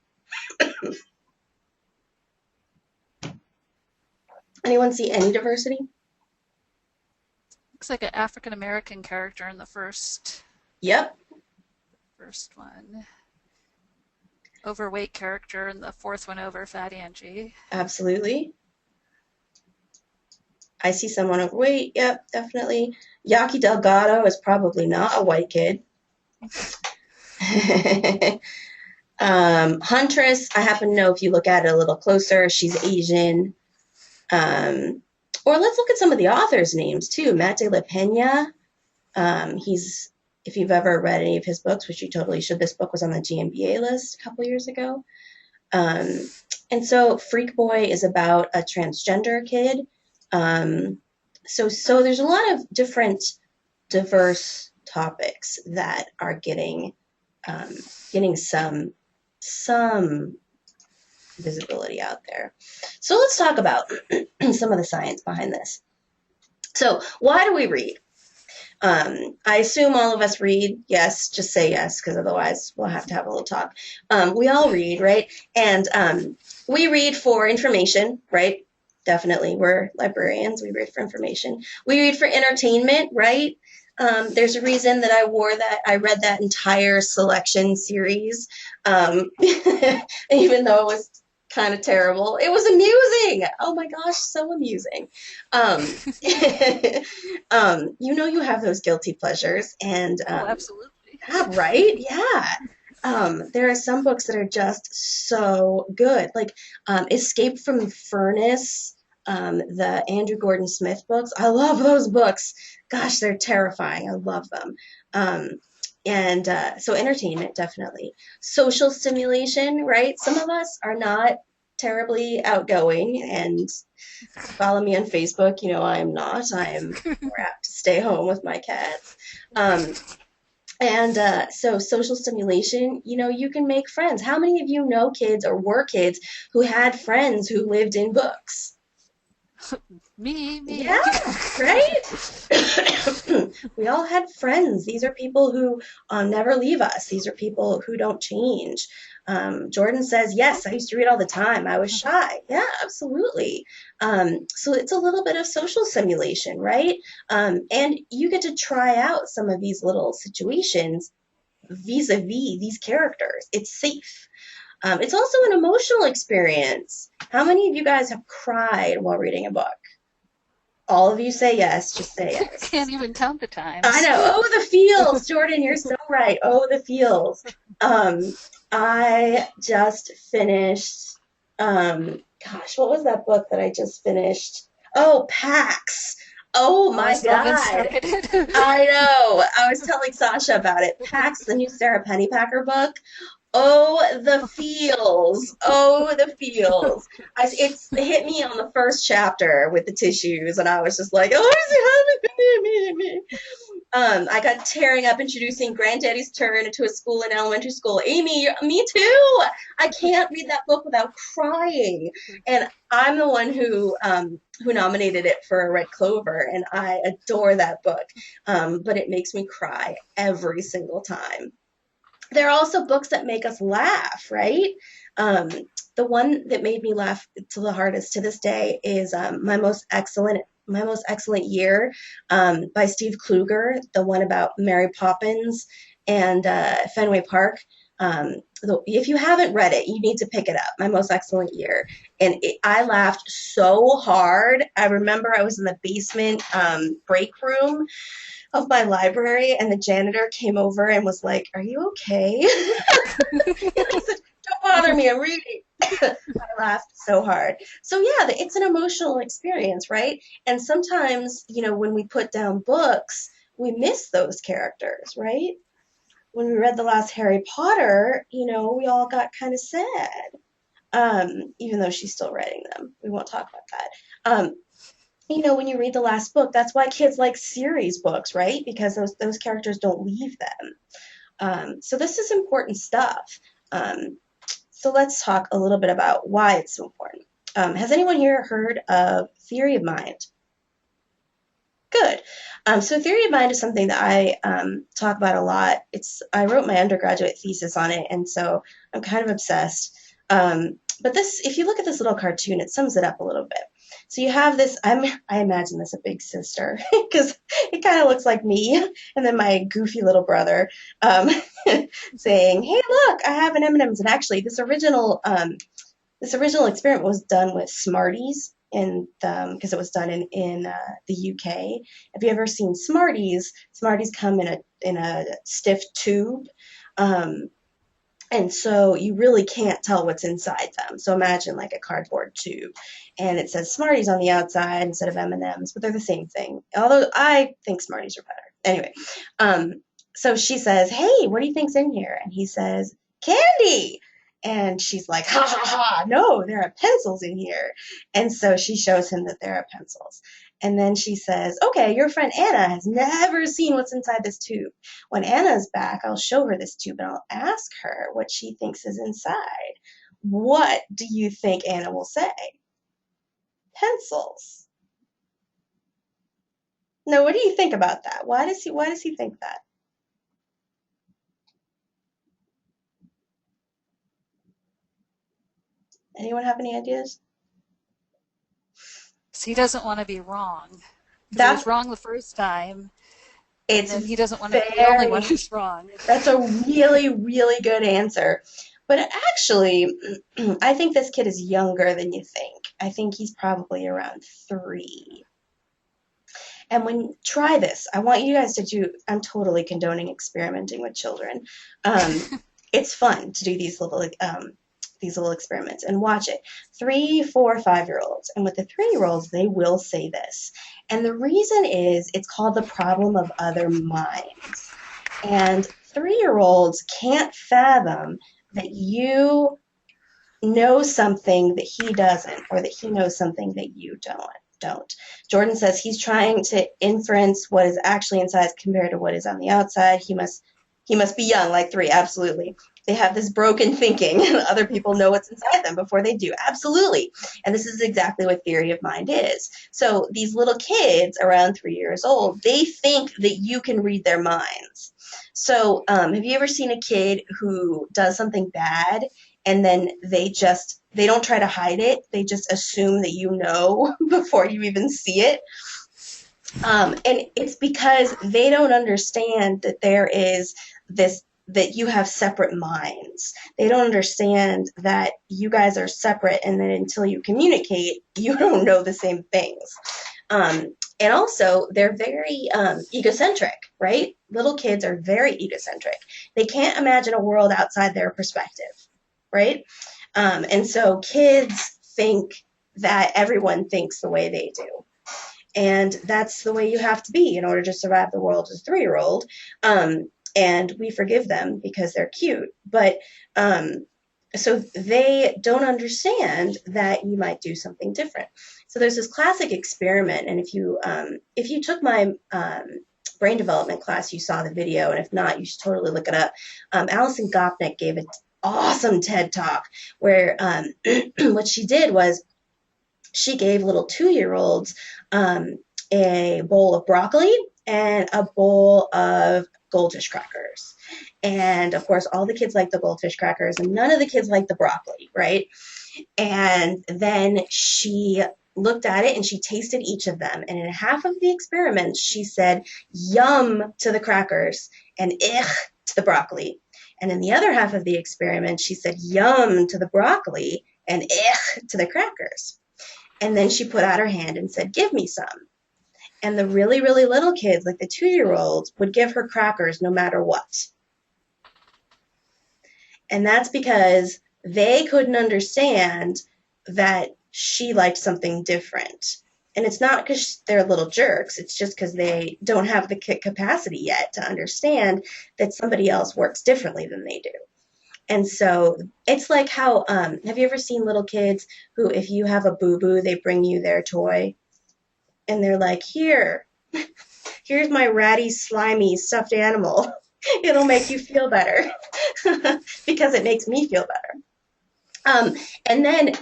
Speaker 1: Anyone see any diversity?
Speaker 3: Looks like an African American character in the
Speaker 1: Yep,
Speaker 3: first one. Overweight character in the fourth one over, Fat Angie.
Speaker 1: absolutely. I see someone overweight. Yep, definitely. Yaki Delgado is probably not a white kid. Huntress, I happen to know if you look at it a little closer, she's Asian. Or let's look at some of the authors' names too. Matt de la Pena. He's, if you've ever read any of his books, which you totally should, this book was on the GMBA list a couple years ago. And so Freak Boy is about a transgender kid. So there's a lot of different diverse topics that are getting some visibility out there. So let's talk about some of the science behind this. So why do we read? I assume all of us read. Yes, just say yes, because otherwise we'll have to have a little talk. We all read, right? And we read for information, right? Definitely, we're librarians. We read for information. We read for entertainment, right? There's a reason that I read that entire selection series, even though it was kind of terrible. It was amusing. Oh my gosh, so amusing. Um, you have those guilty pleasures, and
Speaker 3: Oh, absolutely.
Speaker 1: yeah, right? Yeah. There are some books that are just so good, like Escape from Furnace, the Andrew Gordon Smith books. I love those books. Gosh, they're terrifying. I love them. And so entertainment, definitely. Social stimulation, right? Some of us are not terribly outgoing, and follow me on Facebook. I am not. I am more apt to stay home with my cats. Um, and so social stimulation, you can make friends. How many of you know kids or were kids who had friends who lived in books?
Speaker 3: Me.
Speaker 1: Yeah, right? We all had friends. These are people who never leave us. These are people who don't change. Jordan says, yes, I used to read all the time. I was shy. Yeah, absolutely. So it's a little bit of social simulation, right? And you get to try out some of these little situations vis-a-vis these characters. It's safe. It's also an emotional experience. How many of you guys have cried while reading a book? All of you say yes, just say
Speaker 3: Can't
Speaker 1: yes.
Speaker 3: even count the
Speaker 1: I
Speaker 3: times.
Speaker 1: know. Oh, the feels, Jordan, you're so right. Oh, the feels. Um, I just finished, gosh, what was that book that I just finished? Oh, Pax. Oh
Speaker 3: Oh, I
Speaker 1: my
Speaker 3: still haven't
Speaker 1: God.
Speaker 3: started it.
Speaker 1: I know. I was telling Sasha about it. Pax, the new Sarah Pennypacker book. Oh, the feels. Oh, the feels. It's hit me on the first chapter with the tissues, and I was just like, oh, is it happening? I got tearing up introducing Granddaddy's Turn into a school in elementary school. Amy, me too. I can't read that book without crying. And I'm the one who nominated it for a Red Clover, and I adore that book. But it makes me cry every single time. There are also books that make us laugh, right? Um, the one that made me laugh to the hardest to this day is My Most Excellent Year by Steve Kluger, the one about Mary Poppins and Fenway Park. If you haven't read it, you need to pick it up. My Most Excellent Year, and I laughed so hard. I remember I was in the basement break room of my library, and the janitor came over and was like, "Are you okay?" And I said, "Don't bother me, I'm reading." I laughed so hard. So yeah, it's an emotional experience, right? And sometimes, when we put down books, we miss those characters, right? When we read the last Harry Potter, we all got kind of sad. Even though she's still writing them. We won't talk about that. When you read the last book, that's why kids like series books, right? Because those characters don't leave them. So this is important stuff. So let's talk a little bit about why it's so important. Has anyone here heard of theory of mind? Good. So theory of mind is something that I talk about a lot. I wrote my undergraduate thesis on it, and so I'm kind of obsessed. But if you look at this little cartoon, it sums it up a little bit. So you have this. I imagine this a big sister because it kind of looks like me, and then my goofy little brother saying, "Hey, look, I have an M&Ms." And actually, this original experiment was done with Smarties, and because it was done in the UK. Have you ever seen Smarties? Smarties come in a stiff tube, um, and so you really can't tell what's inside them. So imagine like a cardboard tube, and it says Smarties on the outside instead of M&Ms, but they're the same thing. Although I think Smarties are better. Anyway, um, so she says, "Hey, what do you think's in here?" And he says, "Candy." And she's like, "Ha ha ha, no, there are pencils in here." And so she shows him that there are pencils. And then she says, "Okay, your friend Anna has never seen what's inside this tube. When Anna's back, I'll show her this tube and I'll ask her what she thinks is inside. What do you think Anna will say?" Pencils. Now, what do you think about that? Why does he think that? Anyone have any ideas?
Speaker 3: So he doesn't want to be wrong because he was
Speaker 1: That's
Speaker 3: wrong the first time, and
Speaker 1: it's
Speaker 3: then he doesn't want to be the only one
Speaker 1: very
Speaker 3: who's wrong.
Speaker 1: That's a really, really good answer. But actually, I think this kid is younger than you think. I think he's probably around 3. And try this, I want you guys to do. I'm totally condoning experimenting with children. Um, it's fun to do these little experiments and watch it. 3, 4, 5-year-olds, and with the 3-year-olds, they will say this. And the reason is it's called the problem of other minds. And 3-year-olds can't fathom that you know something that he doesn't, or that he knows something that you don't. Jordan says he's trying to inference what is actually inside compared to what is on the outside. He must be young, like 3, absolutely. They have this broken thinking, and other people know what's inside them before they do. Absolutely. And this is exactly what theory of mind is. So these little kids around 3 years old, they think that you can read their minds. So have you ever seen a kid who does something bad, and then they don't try to hide it. They just assume that you know before you even see it. And it's because they don't understand that there is that you have separate minds. They don't understand that you guys are separate, and that until you communicate, you don't know the same things. And also, they're very egocentric, right? Little kids are very egocentric. They can't imagine a world outside their perspective, right? And so kids think that everyone thinks the way they do. And that's the way you have to be in order to survive the world as a 3-year-old. And we forgive them because they're cute. But so they don't understand that you might do something different. So there's this classic experiment, and if you took my brain development class, you saw the video, and if not, you should totally look it up. Alison Gopnik gave an awesome TED talk where what she did was she gave little 2-year-olds a bowl of broccoli and a bowl of goldfish crackers. And of course, all the kids liked the goldfish crackers, and none of the kids liked the broccoli, right? And then she looked at it and she tasted each of them. And in half of the experiment, she said, yum to the crackers and ich to the broccoli. And in the other half of the experiment, she said, yum to the broccoli and ich to the crackers. And then she put out her hand and said, give me some. And the really, really little kids, like the 2-year-olds, would give her crackers no matter what. And that's because they couldn't understand that she liked something different. And it's not because they're little jerks. It's just because they don't have the capacity yet to understand that somebody else works differently than they do. And so it's like how, have you ever seen little kids who, if you have a boo-boo, they bring you their toy? And they're like, here's my ratty, slimy, stuffed animal. It'll make you feel better because it makes me feel better. And then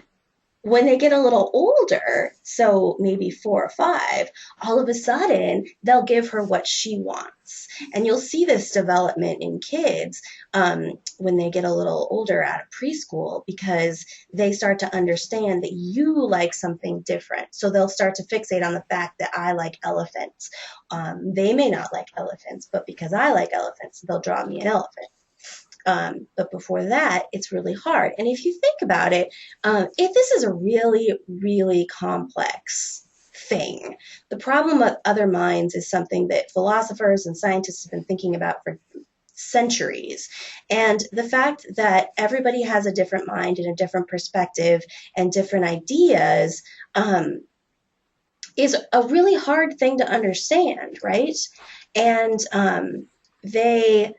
Speaker 1: when they get a little older, so maybe 4 or 5, all of a sudden they'll give her what she wants. And you'll see this development in kids when they get a little older out of preschool, because they start to understand that you like something different. So they'll start to fixate on the fact that I like elephants. They may not like elephants, but because I like elephants, they'll draw me an elephant. But before that, it's really hard. And if you think about it, if this is a really, really complex thing, the problem with other minds is something that philosophers and scientists have been thinking about for centuries. And the fact that everybody has a different mind and a different perspective and different ideas is a really hard thing to understand, right? And they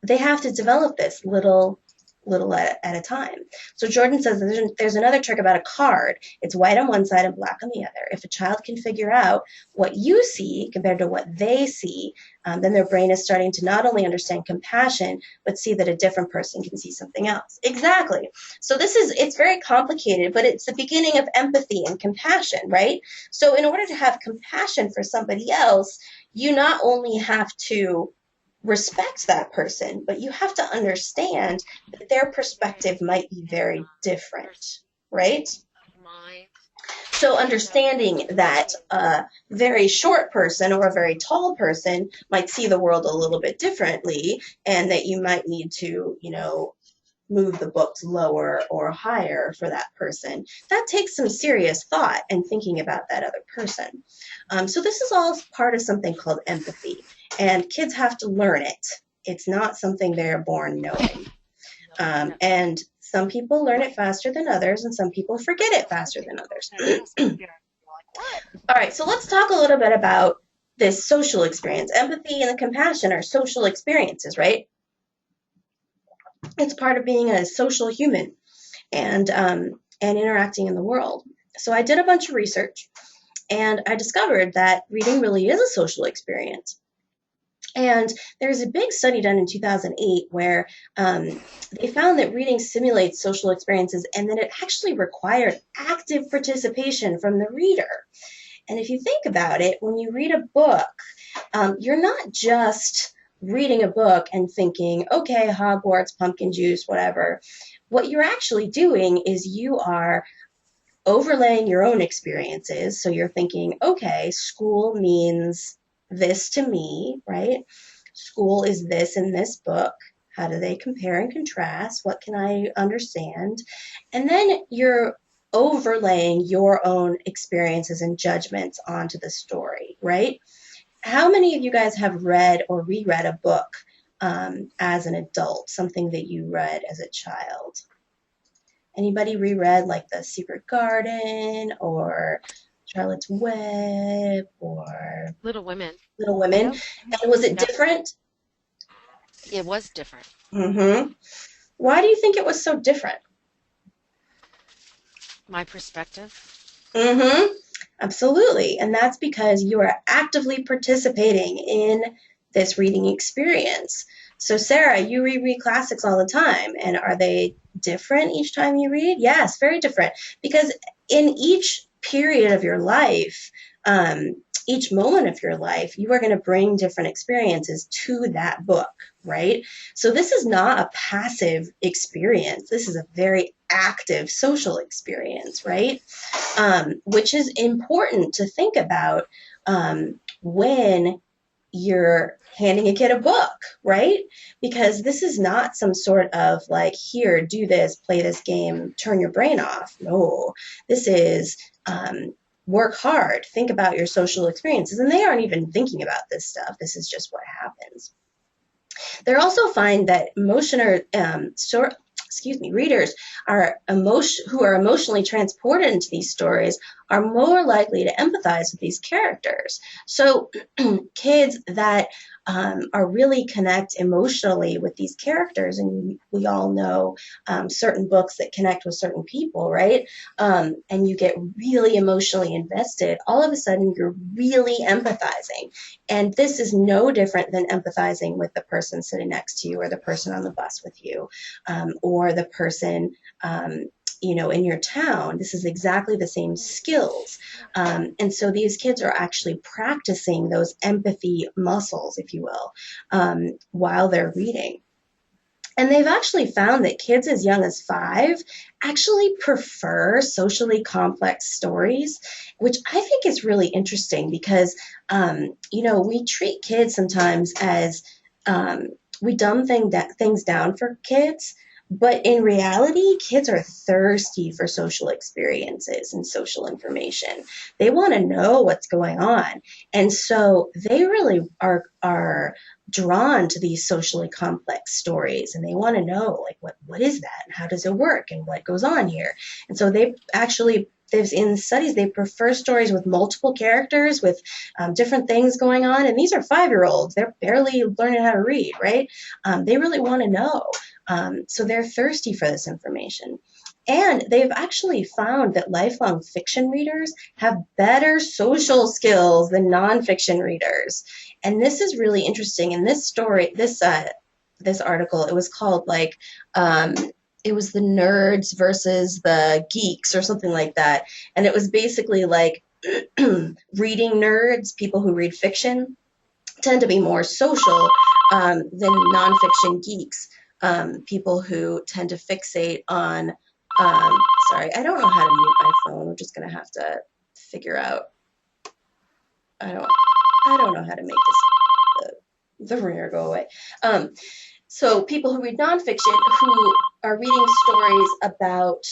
Speaker 1: have to develop this little at a time. So Jordan says there's another trick about a card. It's white on one side and black on the other. If a child can figure out what you see compared to what they see, then their brain is starting to not only understand compassion, but see that a different person can see something else. Exactly. So it's very complicated, but it's the beginning of empathy and compassion, right? So in order to have compassion for somebody else, you not only have to respect that person, but you have to understand that their perspective might be very different, right? So understanding that a very short person or a very tall person might see the world a little bit differently, and that you might need to, move the books lower or higher for that person. That takes some serious thought and thinking about that other person. So this is all part of something called empathy, and kids have to learn it. It's not something they're born knowing. And some people learn it faster than others, and some people forget it faster than others. All right, so let's talk a little bit about this social experience. Empathy and compassion are social experiences, right? It's part of being a social human and interacting in the world. So I did a bunch of research, and I discovered that reading really is a social experience. And there's a big study done in 2008 where they found that reading simulates social experiences, and that it actually required active participation from the reader. And if you think about it, when you read a book, you're not just reading a book and thinking, okay, Hogwarts, pumpkin juice, whatever. What you're actually doing is you are overlaying your own experiences. So you're thinking, okay, school means this to me, right? School is this in this book. How do they compare and contrast? What can I understand? And then you're overlaying your own experiences and judgments onto the story, right? How many of you guys have read or reread a book as an adult, something that you read as a child? Anybody reread like The Secret Garden or Charlotte's Web or
Speaker 2: Little Women.
Speaker 1: Little Women?
Speaker 2: Yep.
Speaker 1: And was it
Speaker 2: Yep.
Speaker 1: different?
Speaker 2: It was different.
Speaker 1: Mm-hmm. Why do you think it was so different?
Speaker 2: My perspective.
Speaker 1: Mm-hmm. Absolutely. And that's because you are actively participating in this reading experience. So, Sarah, you reread classics all the time. And are they different each time you read? Yes, very different. Because in each period of your life, each moment of your life, you are going to bring different experiences to that book, right? So, this is not a passive experience. This is a very active social experience, right? Which is important to think about when you're handing a kid a book, right? Because this is not some sort of like, here, do this, play this game, turn your brain off. No, this is work hard, think about your social experiences. And they aren't even thinking about this stuff. This is just what happens. They also find that readers who are emotionally transported into these stories are more likely to empathize with these characters. So kids that are really connect emotionally with these characters, and we all know certain books that connect with certain people, right? And you get really emotionally invested, all of a sudden you're really empathizing. And this is no different than empathizing with the person sitting next to you or the person on the bus with you or the person in your town. This is exactly the same skills. And so these kids are actually practicing those empathy muscles, if you will, while they're reading. And they've actually found that kids as young as 5 actually prefer socially complex stories, which I think is really interesting because, we treat kids sometimes as we dumb things down for kids. But in reality, kids are thirsty for social experiences and social information. They want to know what's going on. And so they really are drawn to these socially complex stories, and they want to know, like, what is that and how does it work and what goes on here. And so there's in studies they prefer stories with multiple characters with different things going on, and these are 5-year-olds. They're barely learning how to read, right? They really want to know, so they're thirsty for this information. And they've actually found that lifelong fiction readers have better social skills than nonfiction readers. And this is really interesting. In this story, this article, it was called it was the nerds versus the geeks or something like that. And it was basically like reading nerds, people who read fiction, tend to be more social than nonfiction geeks, people who tend to fixate on. Sorry, I don't know how to mute my phone. We're just gonna have to figure out. I don't. I don't know how to make the ringer go away. So people who read nonfiction who are reading stories about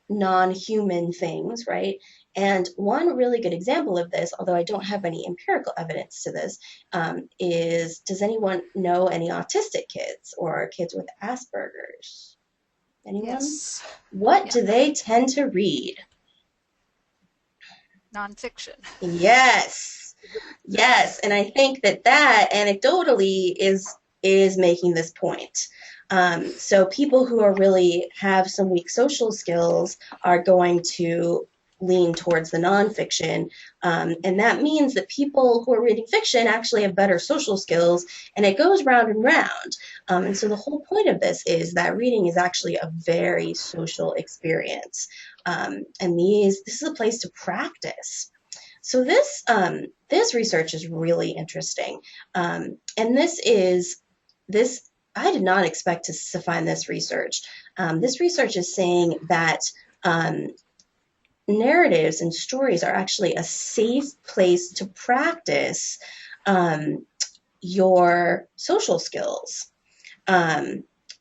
Speaker 1: non-human things, right? And one really good example of this, although I don't have any empirical evidence to this, is, does anyone know any autistic kids or kids with Asperger's? Anyone?
Speaker 3: Yes.
Speaker 1: What
Speaker 3: Yeah.
Speaker 1: do they tend to read?
Speaker 3: Nonfiction.
Speaker 1: Yes. Yes. And I think that anecdotally is making this point. So people who are really have some weak social skills are going to lean towards the nonfiction. And that means that people who are reading fiction actually have better social skills, and it goes round and round. And so the whole point of this is that reading is actually a very social experience. And this is a place to practice. So this research is really interesting. And this I did not expect to find this research. This research is saying that narratives and stories are actually a safe place to practice your social skills.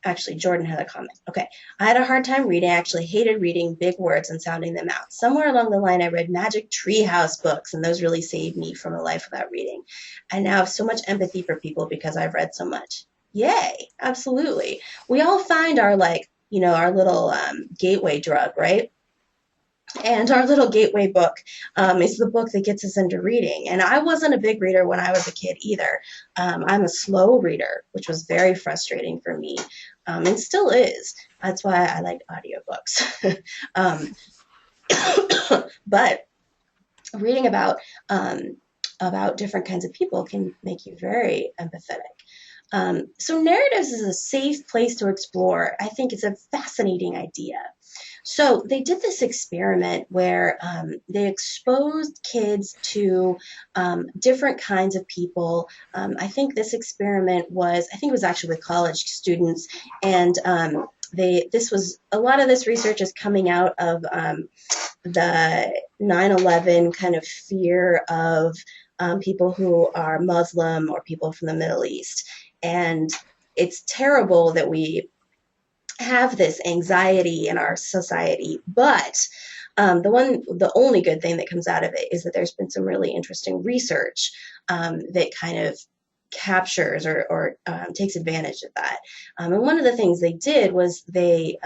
Speaker 1: Actually, Jordan had a comment. Okay. I had a hard time reading. I actually hated reading big words and sounding them out. Somewhere along the line, I read Magic Treehouse books, and those really saved me from a life without reading. I now have so much empathy for people because I've read so much. Yay. Absolutely. We all find our, like, our little gateway drug, right? And our little gateway book is the book that gets us into reading. And I wasn't a big reader when I was a kid either. I'm a slow reader, which was very frustrating for me, and still is. That's why I like audiobooks. um, but reading about different kinds of people can make you very empathetic. So narratives is a safe place to explore. I think it's a fascinating idea. So they did this experiment where they exposed kids to different kinds of people. I think this experiment was, I think it was actually with college students, and this was a lot of this research is coming out of the 9/11 kind of fear of people who are Muslim or people from the Middle East, and it's terrible that we have this anxiety in our society, but the only good thing that comes out of it is that there's been some really interesting research that kind of captures or takes advantage of that. And one of the things they did was they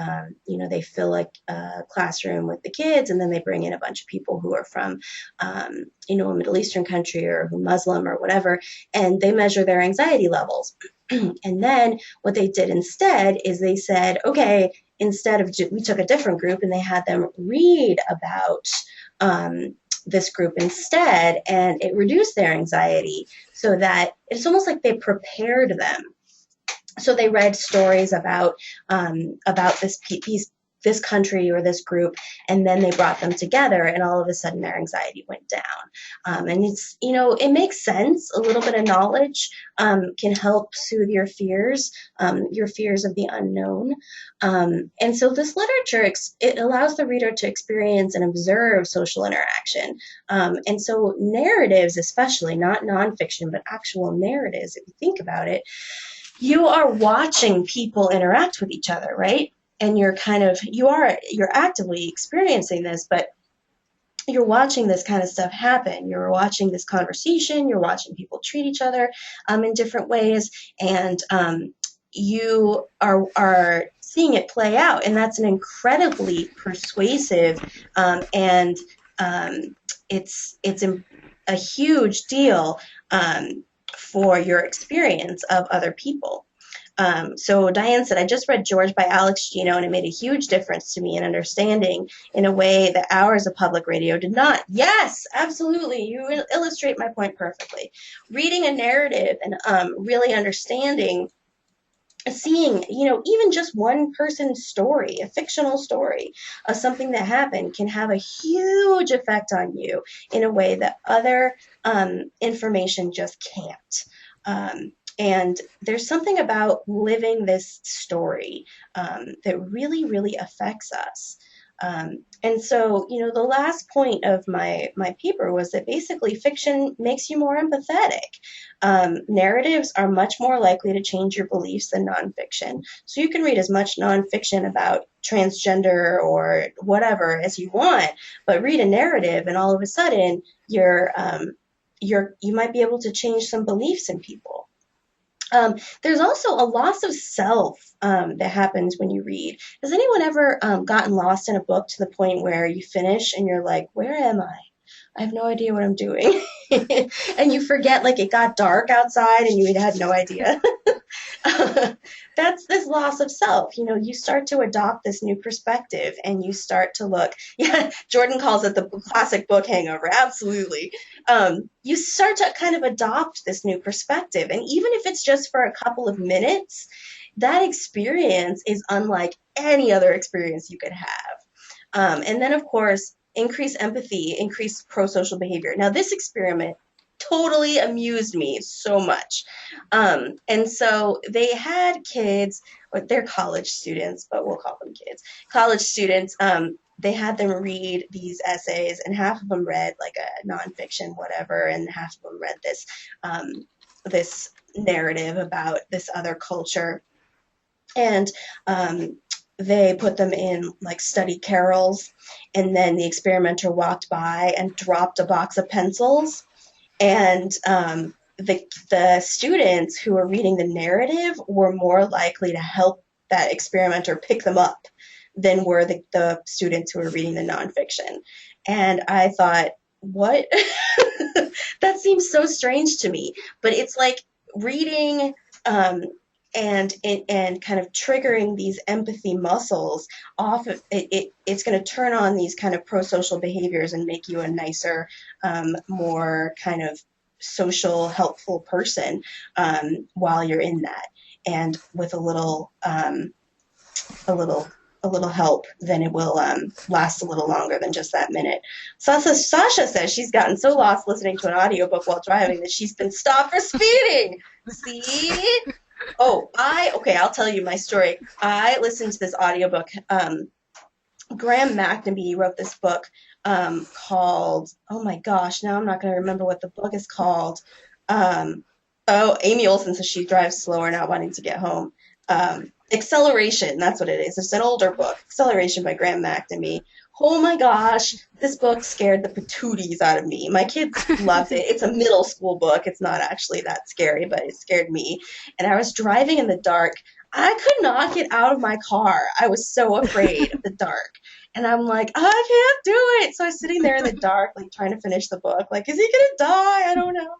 Speaker 1: fill like a classroom with the kids, and then they bring in a bunch of people who are from, a Middle Eastern country or who Muslim or whatever, and they measure their anxiety levels. And then what they did instead is they said, okay, we took a different group and they had them read about this group instead, and it reduced their anxiety so that it's almost like they prepared them. So they read stories about this country or this group, and then they brought them together, and all of a sudden their anxiety went down. And it makes sense. A little bit of knowledge can help soothe your fears of the unknown. And so this literature, it allows the reader to experience and observe social interaction. And so narratives, especially not nonfiction, but actual narratives, if you think about it, you are watching people interact with each other, right? And you're actively experiencing this, but you're watching this kind of stuff happen. You're watching this conversation. You're watching people treat each other in different ways, and you are seeing it play out. And that's an incredibly persuasive, and it's a huge deal for your experience of other people. So Diane said, I just read George by Alex Gino, and it made a huge difference to me in understanding in a way that hours of public radio did not. Yes, absolutely. You illustrate my point perfectly. Reading a narrative and really understanding, seeing, even just one person's story, a fictional story of something that happened, can have a huge effect on you in a way that other information just can't. And there's something about living this story that really, really affects us. And so, the last point of my paper was that basically fiction makes you more empathetic. Narratives are much more likely to change your beliefs than nonfiction. So you can read as much nonfiction about transgender or whatever as you want, but read a narrative, and all of a sudden you might be able to change some beliefs in people. There's also a loss of self that happens when you read. Has anyone ever gotten lost in a book to the point where you finish and you're like, where am I? I have no idea what I'm doing. And you forget, like, it got dark outside and you had no idea. That's this loss of self. You start to adopt this new perspective and you start to look. Yeah, Jordan calls it the classic book hangover. Absolutely. You start to kind of adopt this new perspective. And even if it's just for a couple of minutes, that experience is unlike any other experience you could have. And then, of course, increase empathy, increase pro-social behavior. Now, this experiment totally amused me so much. And so they had kids, or they're college students, but we'll call them kids, college students. They had them read these essays, and half of them read like a nonfiction, whatever, and half of them read this narrative about this other culture. And um, they put them in like study carols, and then the experimenter walked by and dropped a box of pencils, and the students who were reading the narrative were more likely to help that experimenter pick them up than were the students who were reading the nonfiction. And I thought, what? That seems so strange to me. But it's like reading um, and kind of triggering these empathy muscles off of it's going to turn on these kind of pro-social behaviors and make you a nicer, more kind of social, helpful person while you're in that. And with a little, a little help, then it will last a little longer than just that minute. Sasha says she's gotten so lost listening to an audiobook while driving that she's been stopped for speeding. See? Oh, okay, I'll tell you my story. I listened to this audiobook. Graham McNamee wrote this book called, oh my gosh, now I'm not going to remember what the book is called. Um, oh, Amy Olsen says she drives slower, not wanting to get home. Acceleration, that's what it is. It's an older book, Acceleration by Graham McNamee. Oh my gosh, this book scared the patooties out of me. My kids loved it. It's a middle school book. It's not actually that scary, but it scared me. And I was driving in the dark. I could not get out of my car. I was so afraid of the dark. And I'm like, I can't do it. So I was sitting there in the dark, like trying to finish the book. Like, is he gonna die? I don't know.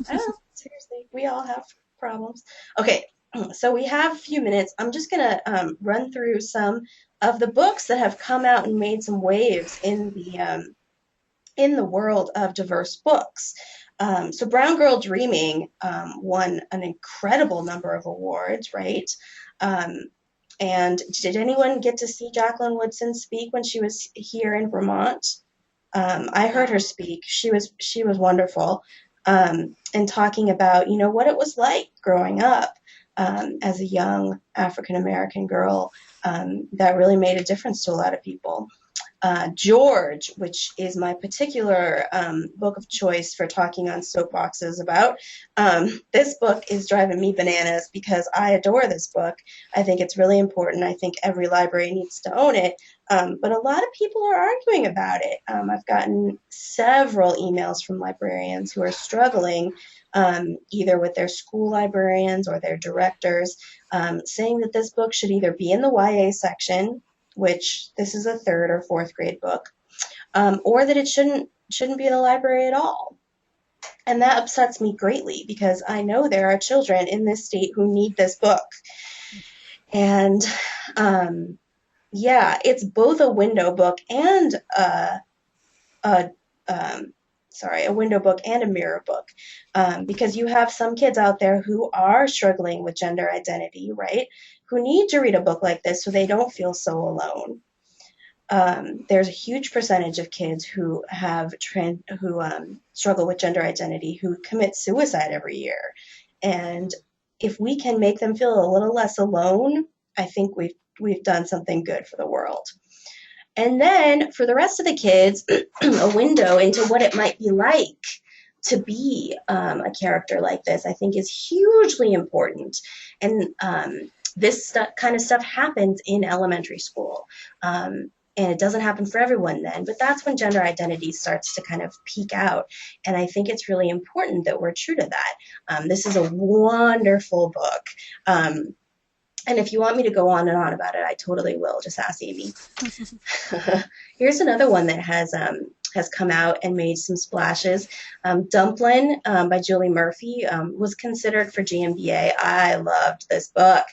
Speaker 1: I don't know. Seriously, we all have problems. Okay, so we have a few minutes. I'm just gonna run through some of the books that have come out and made some waves in the world of diverse books. So Brown Girl Dreaming won an incredible number of awards, right? Um, and did anyone get to see Jacqueline Woodson speak when she was here in Vermont? I heard her speak. She was wonderful, and talking about what it was like growing up as a young African American girl that really made a difference to a lot of people. George, which is my particular book of choice for talking on soapboxes about. This book is driving me bananas because I adore this book. I think it's really important. I think every library needs to own it. But a lot of people are arguing about it. I've gotten several emails from librarians who are struggling either with their school librarians or their directors, saying that this book should either be in the YA section, which this is a third or fourth grade book, or that it shouldn't be in the library at all. And that upsets me greatly because I know there are children in this state who need this book. And yeah, it's both a window book and a a window book and a mirror book, because you have some kids out there who are struggling with gender identity, right? Who need to read a book like this so they don't feel so alone. There's a huge percentage of kids who struggle with gender identity who commit suicide every year, and if we can make them feel a little less alone, I think we've done something good for the world. And then for the rest of the kids, a window into what it might be like to be a character like this, I think is hugely important. And this kind of stuff happens in elementary school. And it doesn't happen for everyone then, but that's when gender identity starts to kind of peak out. And I think it's really important that we're true to that. This is a wonderful book. And if you want me to go on and on about it, I totally will. Just ask Amy. Here's another one that has come out and made some splashes. Dumplin' by Julie Murphy was considered for GMBA. I loved this book.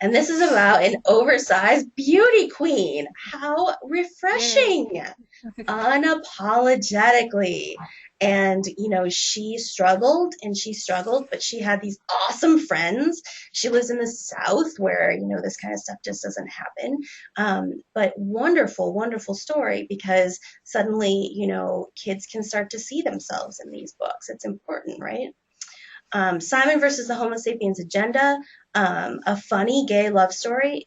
Speaker 1: And this is about an oversized beauty queen. How refreshing. Unapologetically. And, she struggled and she struggled, but she had these awesome friends. She lives in the South where, this kind of stuff just doesn't happen. But wonderful, wonderful story because suddenly, kids can start to see themselves in these books. It's important, right? Simon versus the Homo sapiens agenda, a funny gay love story.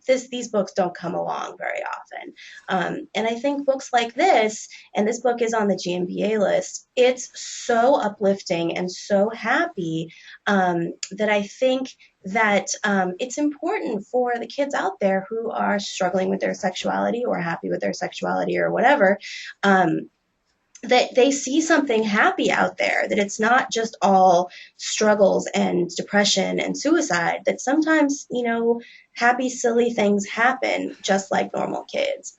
Speaker 1: These books don't come along very often. And I think books like this, and this book is on the GMBA list, it's so uplifting and so happy that I think that it's important for the kids out there who are struggling with their sexuality or happy with their sexuality or whatever. That they see something happy out there, that it's not just all struggles and depression and suicide, that sometimes, happy, silly things happen just like normal kids.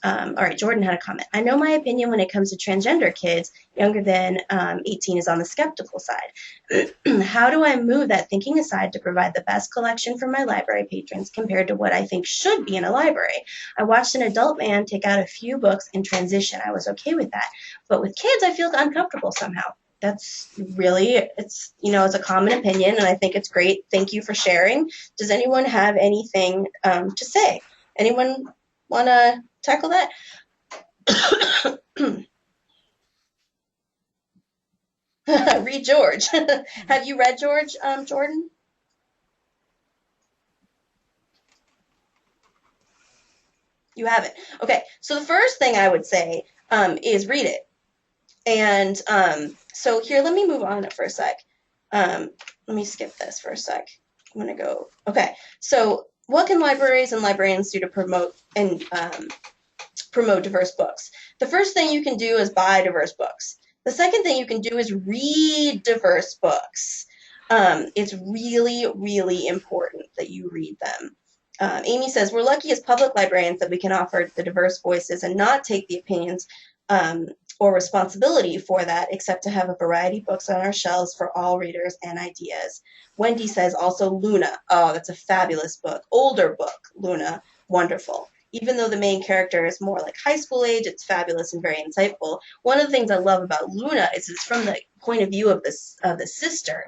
Speaker 1: All right, Jordan had a comment. I know my opinion when it comes to transgender kids younger than 18 is on the skeptical side. How do I move that thinking aside to provide the best collection for my library patrons compared to what I think should be in a library? I watched an adult man take out a few books and transition. I was okay with that. But with kids, I feel uncomfortable somehow. That's really, it's a common opinion, and I think it's great. Thank you for sharing. Does anyone have anything to say? Anyone want to tackle that? Read George. Have you read George, Jordan? You haven't. Okay, so the first thing I would say is read it. And so here, let me move on for a sec. Let me skip this for a sec. I'm going to go. Okay, so what can libraries and librarians do to promote diverse books? The first thing you can do is buy diverse books. The second thing you can do is read diverse books. It's really, really important that you read them. Amy says, we're lucky as public librarians that we can offer the diverse voices and not take the opinions or responsibility for that, except to have a variety of books on our shelves for all readers and ideas. Wendy says also Luna. Oh, that's a fabulous book. Older book, Luna. Wonderful. Even though the main character is more like high school age, it's fabulous and very insightful. One of the things I love about Luna is it's from the point of view of the sister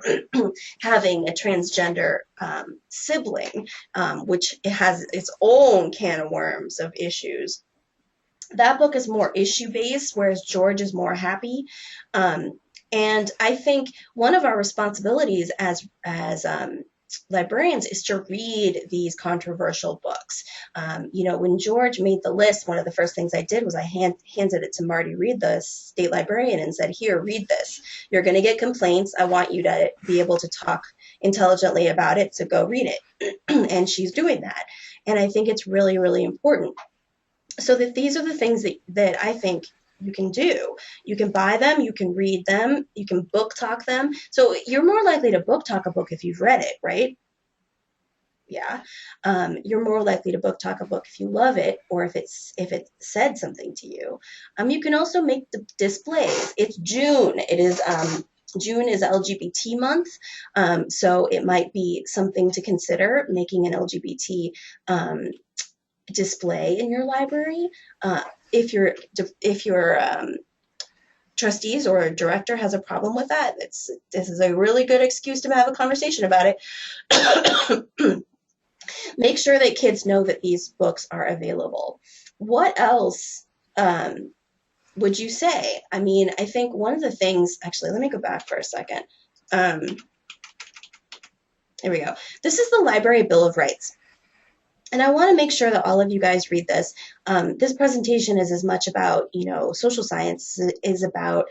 Speaker 1: having a transgender sibling, which has its own can of worms of issues. That book is more issue-based, whereas George is more happy. And I think one of our responsibilities as librarians is to read these controversial books. When George made the list, one of the first things I did was I handed it to Marty Reed, the state librarian, and said, here, read this. You're going to get complaints. I want you to be able to talk intelligently about it, so go read it. And she's doing that. And I think it's really, really important. So that these are the things that I think you can do. You can buy them, you can read them, you can book talk them. So you're more likely to book talk a book if you've read it, right? Yeah. You're more likely to book talk a book if you love it or if it said something to you. You can also make the displays. It's June. June is LGBT month, so it might be something to consider, making an LGBT display in your library. If your trustees or director has a problem with that, this is a really good excuse to have a conversation about it. Make sure that kids know that these books are available. What else would you say? I mean, I think one of the things, actually, let me go back for a second. Here we go. This is the Library Bill of Rights. And I want to make sure that all of you guys read this. This presentation is as much about, social science is about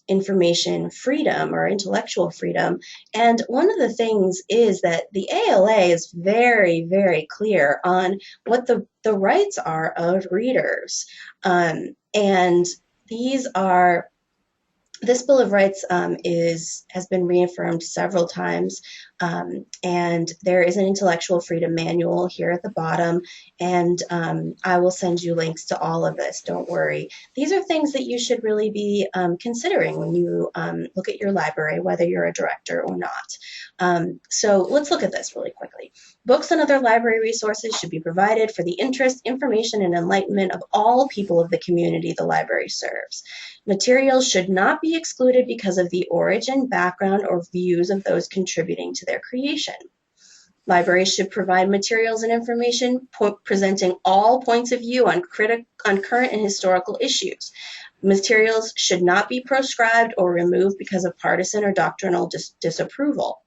Speaker 1: information freedom or intellectual freedom. And one of the things is that the ALA is very, very clear on what the rights are of readers. And this Bill of Rights has been reaffirmed several times, and there is an intellectual freedom manual here at the bottom, and I will send you links to all of this, don't worry. These are things that you should really be considering when you look at your library, whether you're a director or not. So let's look at this really quickly. Books and other library resources should be provided for the interest, information, and enlightenment of all people of the community the library serves. Materials should not be excluded because of the origin, background, or views of those contributing to their creation. Libraries should provide materials and information presenting all points of view on current and historical issues. Materials should not be proscribed or removed because of partisan or doctrinal disapproval.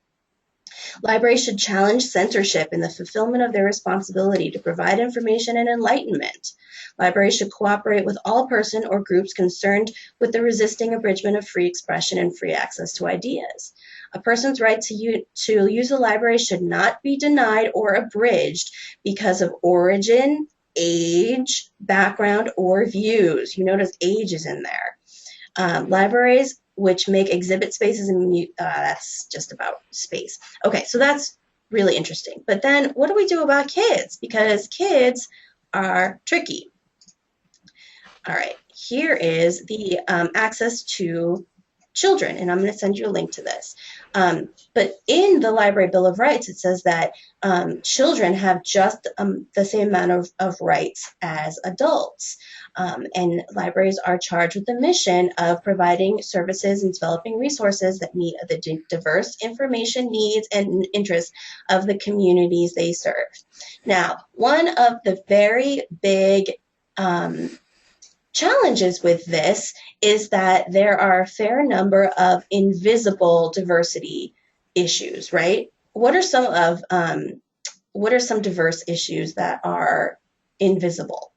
Speaker 1: Libraries should challenge censorship in the fulfillment of their responsibility to provide information and enlightenment. Libraries should cooperate with all persons or groups concerned with the resisting abridgment of free expression and free access to ideas. A person's right to use a library should not be denied or abridged because of origin, age, background, or views. You notice age is in there. Libraries which make exhibit spaces and that's just about space. Okay, so that's really interesting. But then what do we do about kids? Because kids are tricky. All right, here is the access to children, and I'm going to send you a link to this. But in the Library Bill of Rights, it says that children have just the same amount of rights as adults. And libraries are charged with the mission of providing services and developing resources that meet the diverse information needs and interests of the communities they serve. Now, one of the very big challenges with this is that there are a fair number of invisible diversity issues, right? What are some diverse issues that are invisible?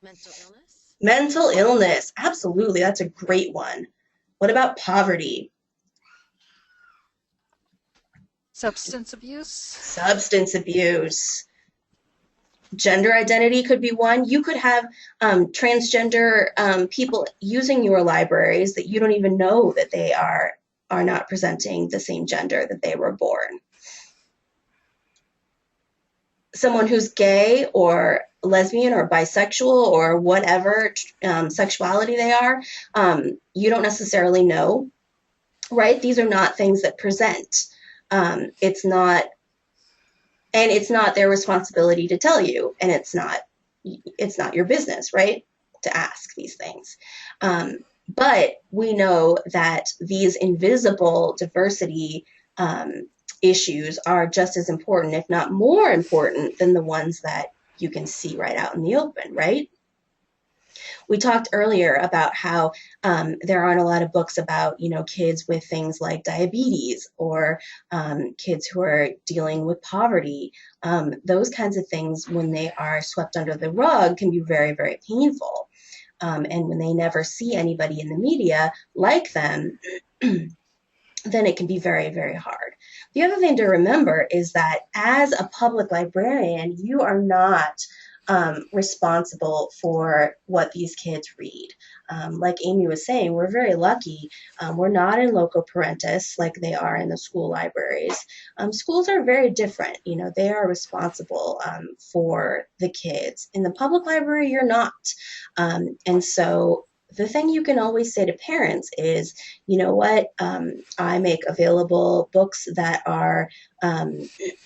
Speaker 2: Mental illness?
Speaker 1: Mental illness, absolutely, that's a great one. What about poverty?
Speaker 3: Substance abuse?
Speaker 1: Substance abuse. Gender identity could be one. You could have transgender people using your libraries that you don't even know that they are not presenting the same gender that they were born. Someone who's gay or lesbian or bisexual or whatever sexuality they are, you don't necessarily know, right? These are not things that present. It's not their responsibility to tell you, and it's not your business, right, to ask these things. But we know that these invisible diversity issues are just as important, if not more important, than the ones that you can see right out in the open, right? We talked earlier about how there aren't a lot of books about, kids with things like diabetes or kids who are dealing with poverty. Those kinds of things, when they are swept under the rug, can be very, very painful. And when they never see anybody in the media like them, then it can be very, very hard. The other thing to remember is that as a public librarian, you are not responsible for what these kids read. Like Amy was saying, we're very lucky. We're not in loco parentis like they are in the school libraries. Schools are very different. They are responsible for the kids. In the public library, you're not. And so the thing you can always say to parents is, you know what, I make available books that are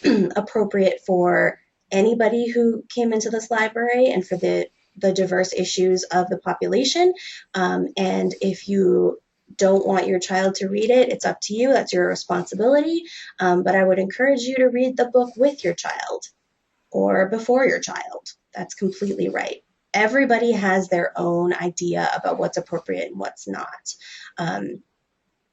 Speaker 1: appropriate for anybody who came into this library and for the diverse issues of the population. And if you don't want your child to read it, it's up to you. That's your responsibility. But I would encourage you to read the book with your child or before your child. That's completely right. Everybody has their own idea about what's appropriate and what's not.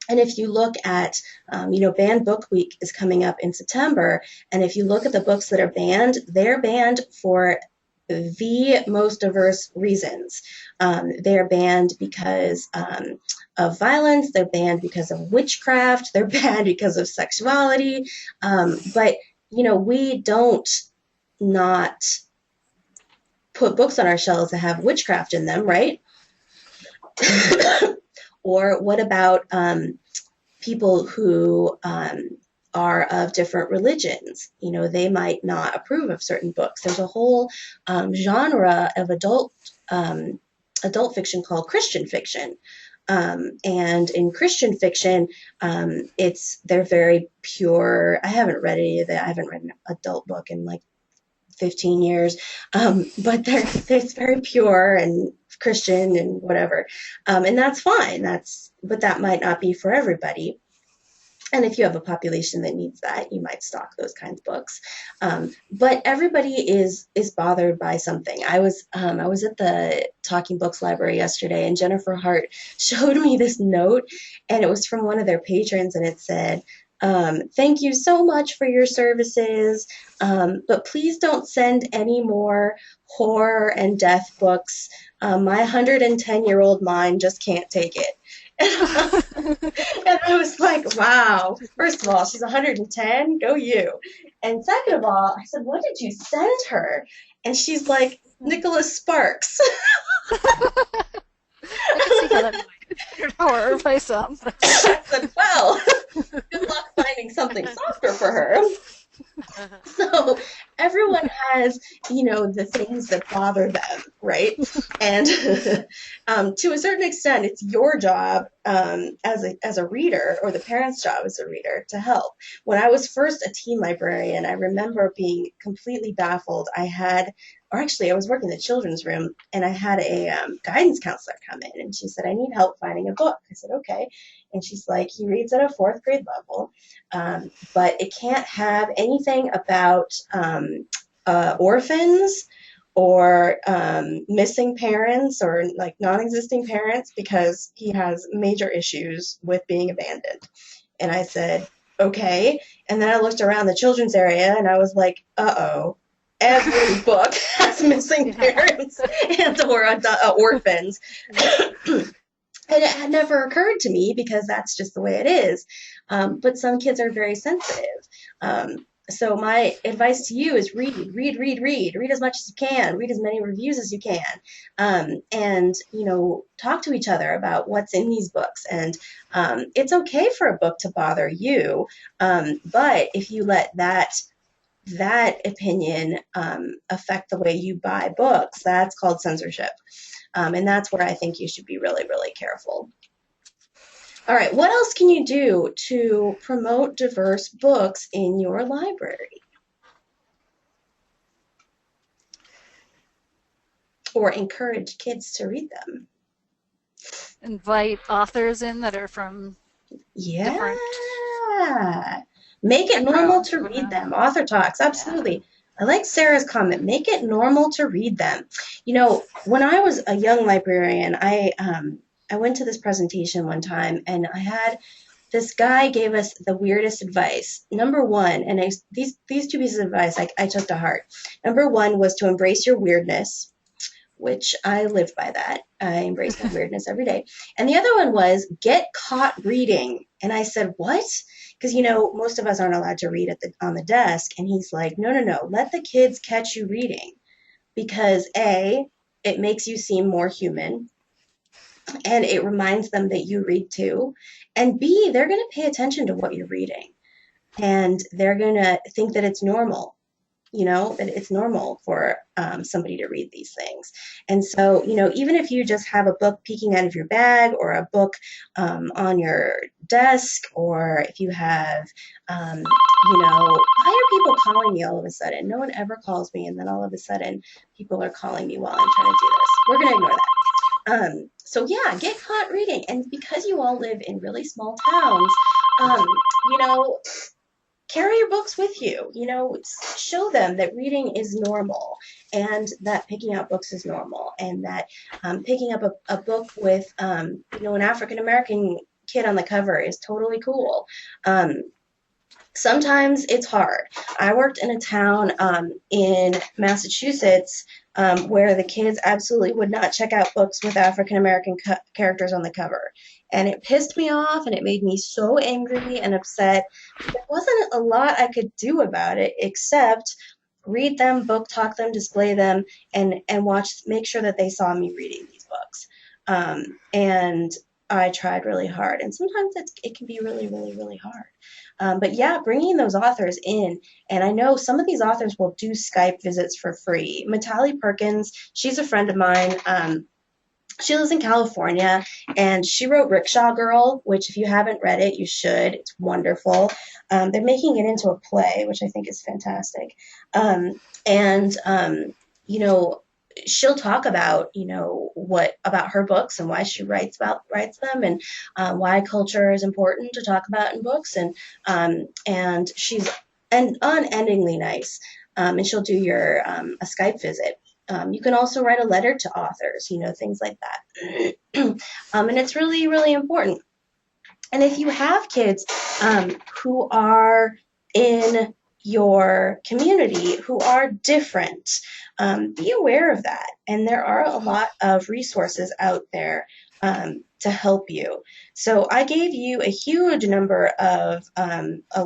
Speaker 1: And if you look at, Banned Book Week is coming up in September, and if you look at the books that are banned, they're banned for the most diverse reasons. They're banned because of violence, they're banned because of witchcraft, they're banned because of sexuality, but, we don't not put books on our shelves that have witchcraft in them, right? Or what about people who are of different religions? They might not approve of certain books. There's a whole genre of adult fiction called Christian fiction. And in Christian fiction, they're very pure. I haven't read any of that. I haven't read an adult book in like 15 years, but it's very pure and Christian and whatever, and that's fine. But that might not be for everybody. And if you have a population that needs that, you might stock those kinds of books. But everybody is bothered by something. I was at the Talking Books library yesterday, and Jennifer Hart showed me this note, and it was from one of their patrons, and it said, "Thank you so much for your services, but please don't send any more horror and death books. My 110-year-old mind just can't take it." And I was like, wow. First of all, she's 110. Go you. And second of all, I said, what did you send her? And she's like, Nicholas Sparks.
Speaker 3: I can see how that might be considered horror by some.
Speaker 1: I said, well, good luck finding something softer for her. So everyone has, the things that bother them, right? And to a certain extent, it's your job as a reader, or the parent's job as a reader, to help. When I was first a teen librarian, I remember being completely baffled. I was working in the children's room, and I had a guidance counselor come in, and she said, "I need help finding a book." I said, "Okay." And she's like, "He reads at a fourth grade level, but it can't have anything about orphans or missing parents or like non-existing parents, because he has major issues with being abandoned." And I said, "Okay." And then I looked around the children's area, and I was like, uh-oh. Every book has missing parents and or orphans. And it had never occurred to me, because that's just the way it is. But some kids are very sensitive. So my advice to you is read, read, read, read. Read as much as you can. Read as many reviews as you can. And, talk to each other about what's in these books. And it's okay for a book to bother you. But if you let that opinion affect the way you buy books, that's called censorship. And that's where I think you should be really, really careful. All right, what else can you do to promote diverse books in your library? Or encourage kids to read them?
Speaker 3: Invite authors in that are from
Speaker 1: Yeah.
Speaker 3: different
Speaker 1: Make it normal
Speaker 3: backgrounds
Speaker 1: to
Speaker 3: or
Speaker 1: read
Speaker 3: whatnot.
Speaker 1: them. Author talks,
Speaker 3: Yeah.
Speaker 1: absolutely. I like Sarah's comment. Make it normal to read them. When I was a young librarian, I went to this presentation one time, and this guy gave us the weirdest advice. Number one, and these two pieces of advice I took to heart. Number one was to embrace your weirdness, which I live by that. I embrace my weirdness every day. And the other one was get caught reading. And I said, what? Because, most of us aren't allowed to read on the desk. And he's like, no, no, no, let the kids catch you reading. Because A, it makes you seem more human, and it reminds them that you read too. And B, they're going to pay attention to what you're reading, and they're going to think that it's normal, that it's normal for somebody to read these things. And so, even if you just have a book peeking out of your bag, or a book on your desk, or if you have, why are people calling me all of a sudden? No one ever calls me, and then all of a sudden people are calling me while I'm trying to do this. We're going to ignore that. So yeah, get caught reading. And because you all live in really small towns, um, you know, carry your books with you. Show them that reading is normal, and that picking out books is normal, and that picking up a book with, an African American kid on the cover is totally cool. Sometimes it's hard. I worked in a town in Massachusetts where the kids absolutely would not check out books with African American characters on the cover. And it pissed me off, and it made me so angry and upset. There wasn't a lot I could do about it except read them, book talk them, display them, and make sure that they saw me reading these books. And I tried really hard, and sometimes it can be really, really, really hard. But yeah, bringing those authors in, and I know some of these authors will do Skype visits for free. Matali Perkins, she's a friend of mine. She lives in California, and she wrote Rickshaw Girl, which if you haven't read it, you should. It's wonderful. They're making it into a play, which I think is fantastic. And, you know, she'll talk about, you know, what about her books and why she writes them, and why culture is important to talk about in books, and she's unendingly nice, and she'll do your a Skype visit. You can also write a letter to authors, you know, things like that. And it's really, really important. And if you have kids who are in your community who are different, be aware of that. And there are a lot of resources out there to help you. So I gave you a huge number of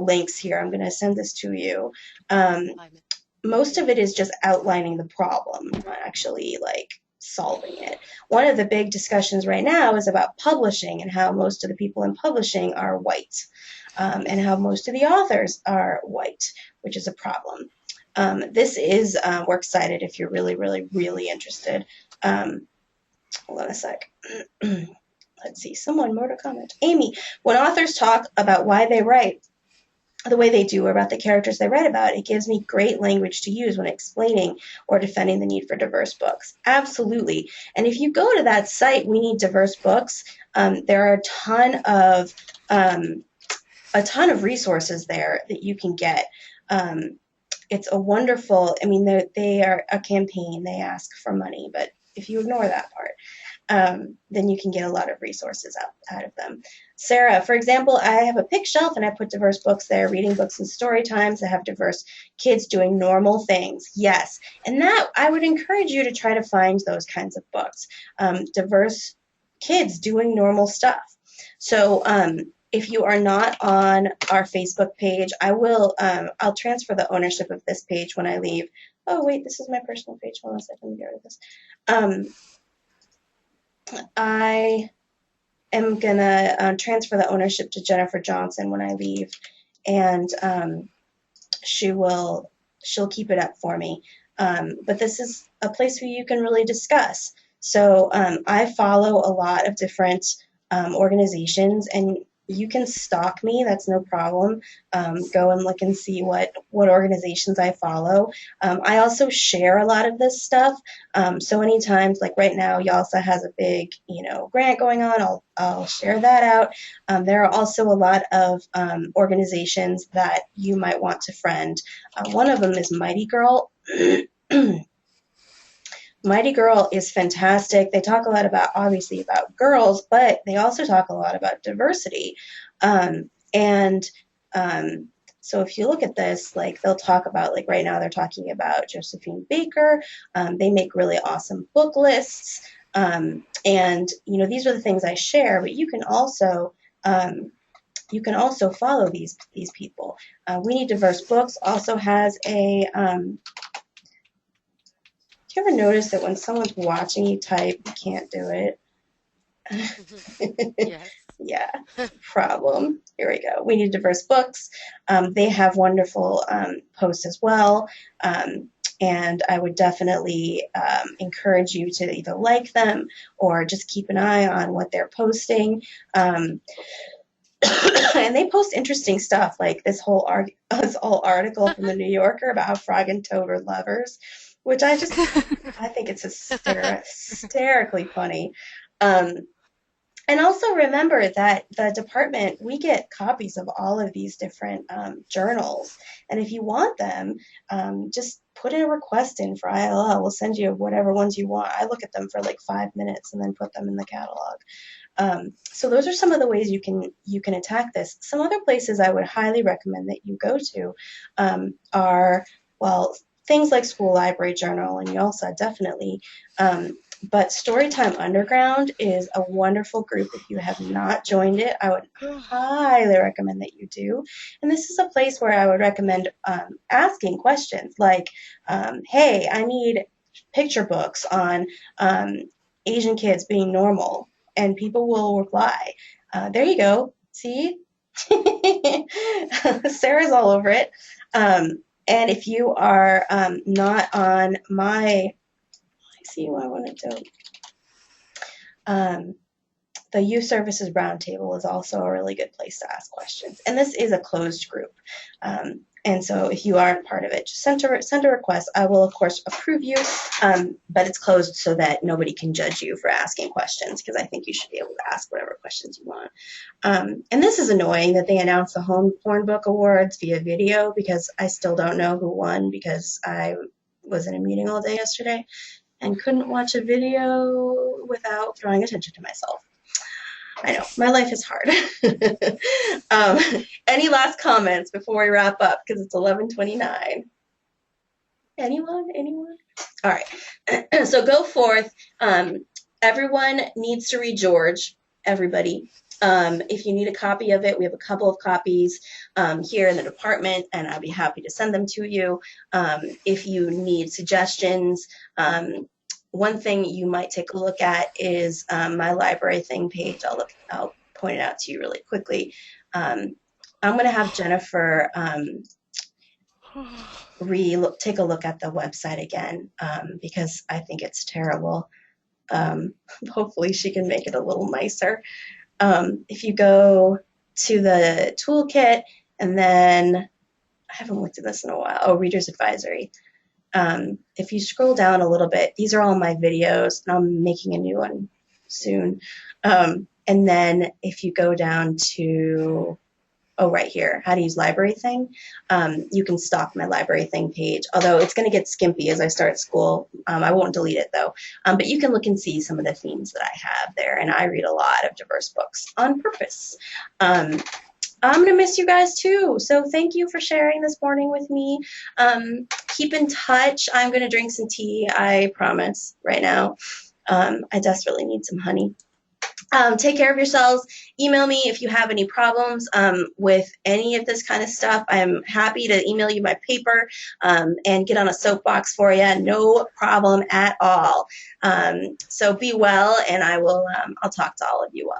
Speaker 1: links here. I'm going to send this to you. Um, Most of it is just outlining the problem, not actually like solving it. One of the big discussions right now is about publishing and how most of the people in publishing are white, and how most of the authors are white, which is a problem. This is works cited if you're really, really, really interested. Hold on a sec. Let's see, someone wrote a comment. Amy, when authors talk about why they write the way they do about the characters they write about, it gives me great language to use when explaining or defending the need for diverse books. Absolutely. And if you go to that site, We Need Diverse Books, there are a ton of resources there that you can get. It's a wonderful, I mean, they are a campaign. They ask for money, but if you ignore that part, then you can get a lot of resources out of them. Sarah, for example, I have a pick shelf and I put diverse books there, reading books and story times that have diverse kids doing normal things. Yes. And that I would encourage you to try to find those kinds of books, diverse kids doing normal stuff. So if you are not on our Facebook page, I'll transfer the ownership of this page when I leave. Oh, wait, this is my personal page. Hold on a second, let me get rid of this. I am gonna transfer the ownership to Jennifer Johnson when I leave, and she'll keep it up for me. But this is a place where you can really discuss. So I follow a lot of different organizations, and you can stalk me. That's no problem. Go and look and see what organizations I follow. I also share a lot of this stuff. So anytime, like right now, YALSA has a big, grant going on. I'll share that out. There are also a lot of organizations that you might want to friend. One of them is Mighty Girl. Mighty Girl is fantastic. They talk a lot obviously about girls, but they also talk a lot about diversity. And so if you look at this, like they'll talk about, like right now they're talking about Josephine Baker. They make really awesome book lists. And, these are the things I share, but you can also follow these people. We Need Diverse Books also has a do you ever notice that when someone's watching you type, you can't do it?
Speaker 2: Yes.
Speaker 1: Yeah, problem. Here we go. We Need Diverse Books. They have wonderful posts as well. And I would definitely encourage you to either like them or just keep an eye on what they're posting. And they post interesting stuff, like this whole article from the New Yorker about Frog and Toad are lovers, which I think it's hysterically funny. And also remember that the department, we get copies of all of these different journals. And if you want them, just put in a request in for ILL. We'll send you whatever ones you want. I look at them for like 5 minutes and then put them in the catalog. So those are some of the ways you can attack this. Some other places I would highly recommend that you go to are, well, things like School Library Journal and YALSA, definitely. But Storytime Underground is a wonderful group. If you have not joined it, I would highly recommend that you do. And this is a place where I would recommend asking questions like, hey, I need picture books on Asian kids being normal. And people will reply. There you go. See? Sarah's all over it. And if you are not on I see who I wanted to. The Youth Services Roundtable is also a really good place to ask questions. And this is a closed group. And so if you aren't part of it, just send a request. I will, of course, approve you, but it's closed so that nobody can judge you for asking questions, because I think you should be able to ask whatever questions you want. And this is annoying that they announced the Home Porn Book Awards via video, because I still don't know who won, because I was in a meeting all day yesterday and couldn't watch a video without throwing attention to myself. I know, my life is hard. Any last comments before we wrap up? Because it's 11:29. Anyone? Anyone? All right. So go forth. Everyone needs to read George. Everybody. If you need a copy of it, we have a couple of copies here in the department, and I'll be happy to send them to you. If you need suggestions, one thing you might take a look at is my library thing page. I'll point it out to you really quickly. I'm going to have Jennifer take a look at the website again, because I think it's terrible. Hopefully she can make it a little nicer. If you go to the toolkit, and then I haven't looked at this in a while. Oh, Reader's Advisory. If you scroll down a little bit, these are all my videos, and I'm making a new one soon. And then if you go down to, right here, how to use library thing, you can stalk my library thing page, although it's going to get skimpy as I start school. I won't delete it though, but you can look and see some of the themes that I have there, and I read a lot of diverse books on purpose. I'm going to miss you guys too. So thank you for sharing this morning with me. Keep in touch. I'm going to drink some tea, I promise, right now. I desperately need some honey. Take care of yourselves. Email me if you have any problems with any of this kind of stuff. I'm happy to email you my paper and get on a soapbox for you. No problem at all. So be well, and I'll talk to all of you.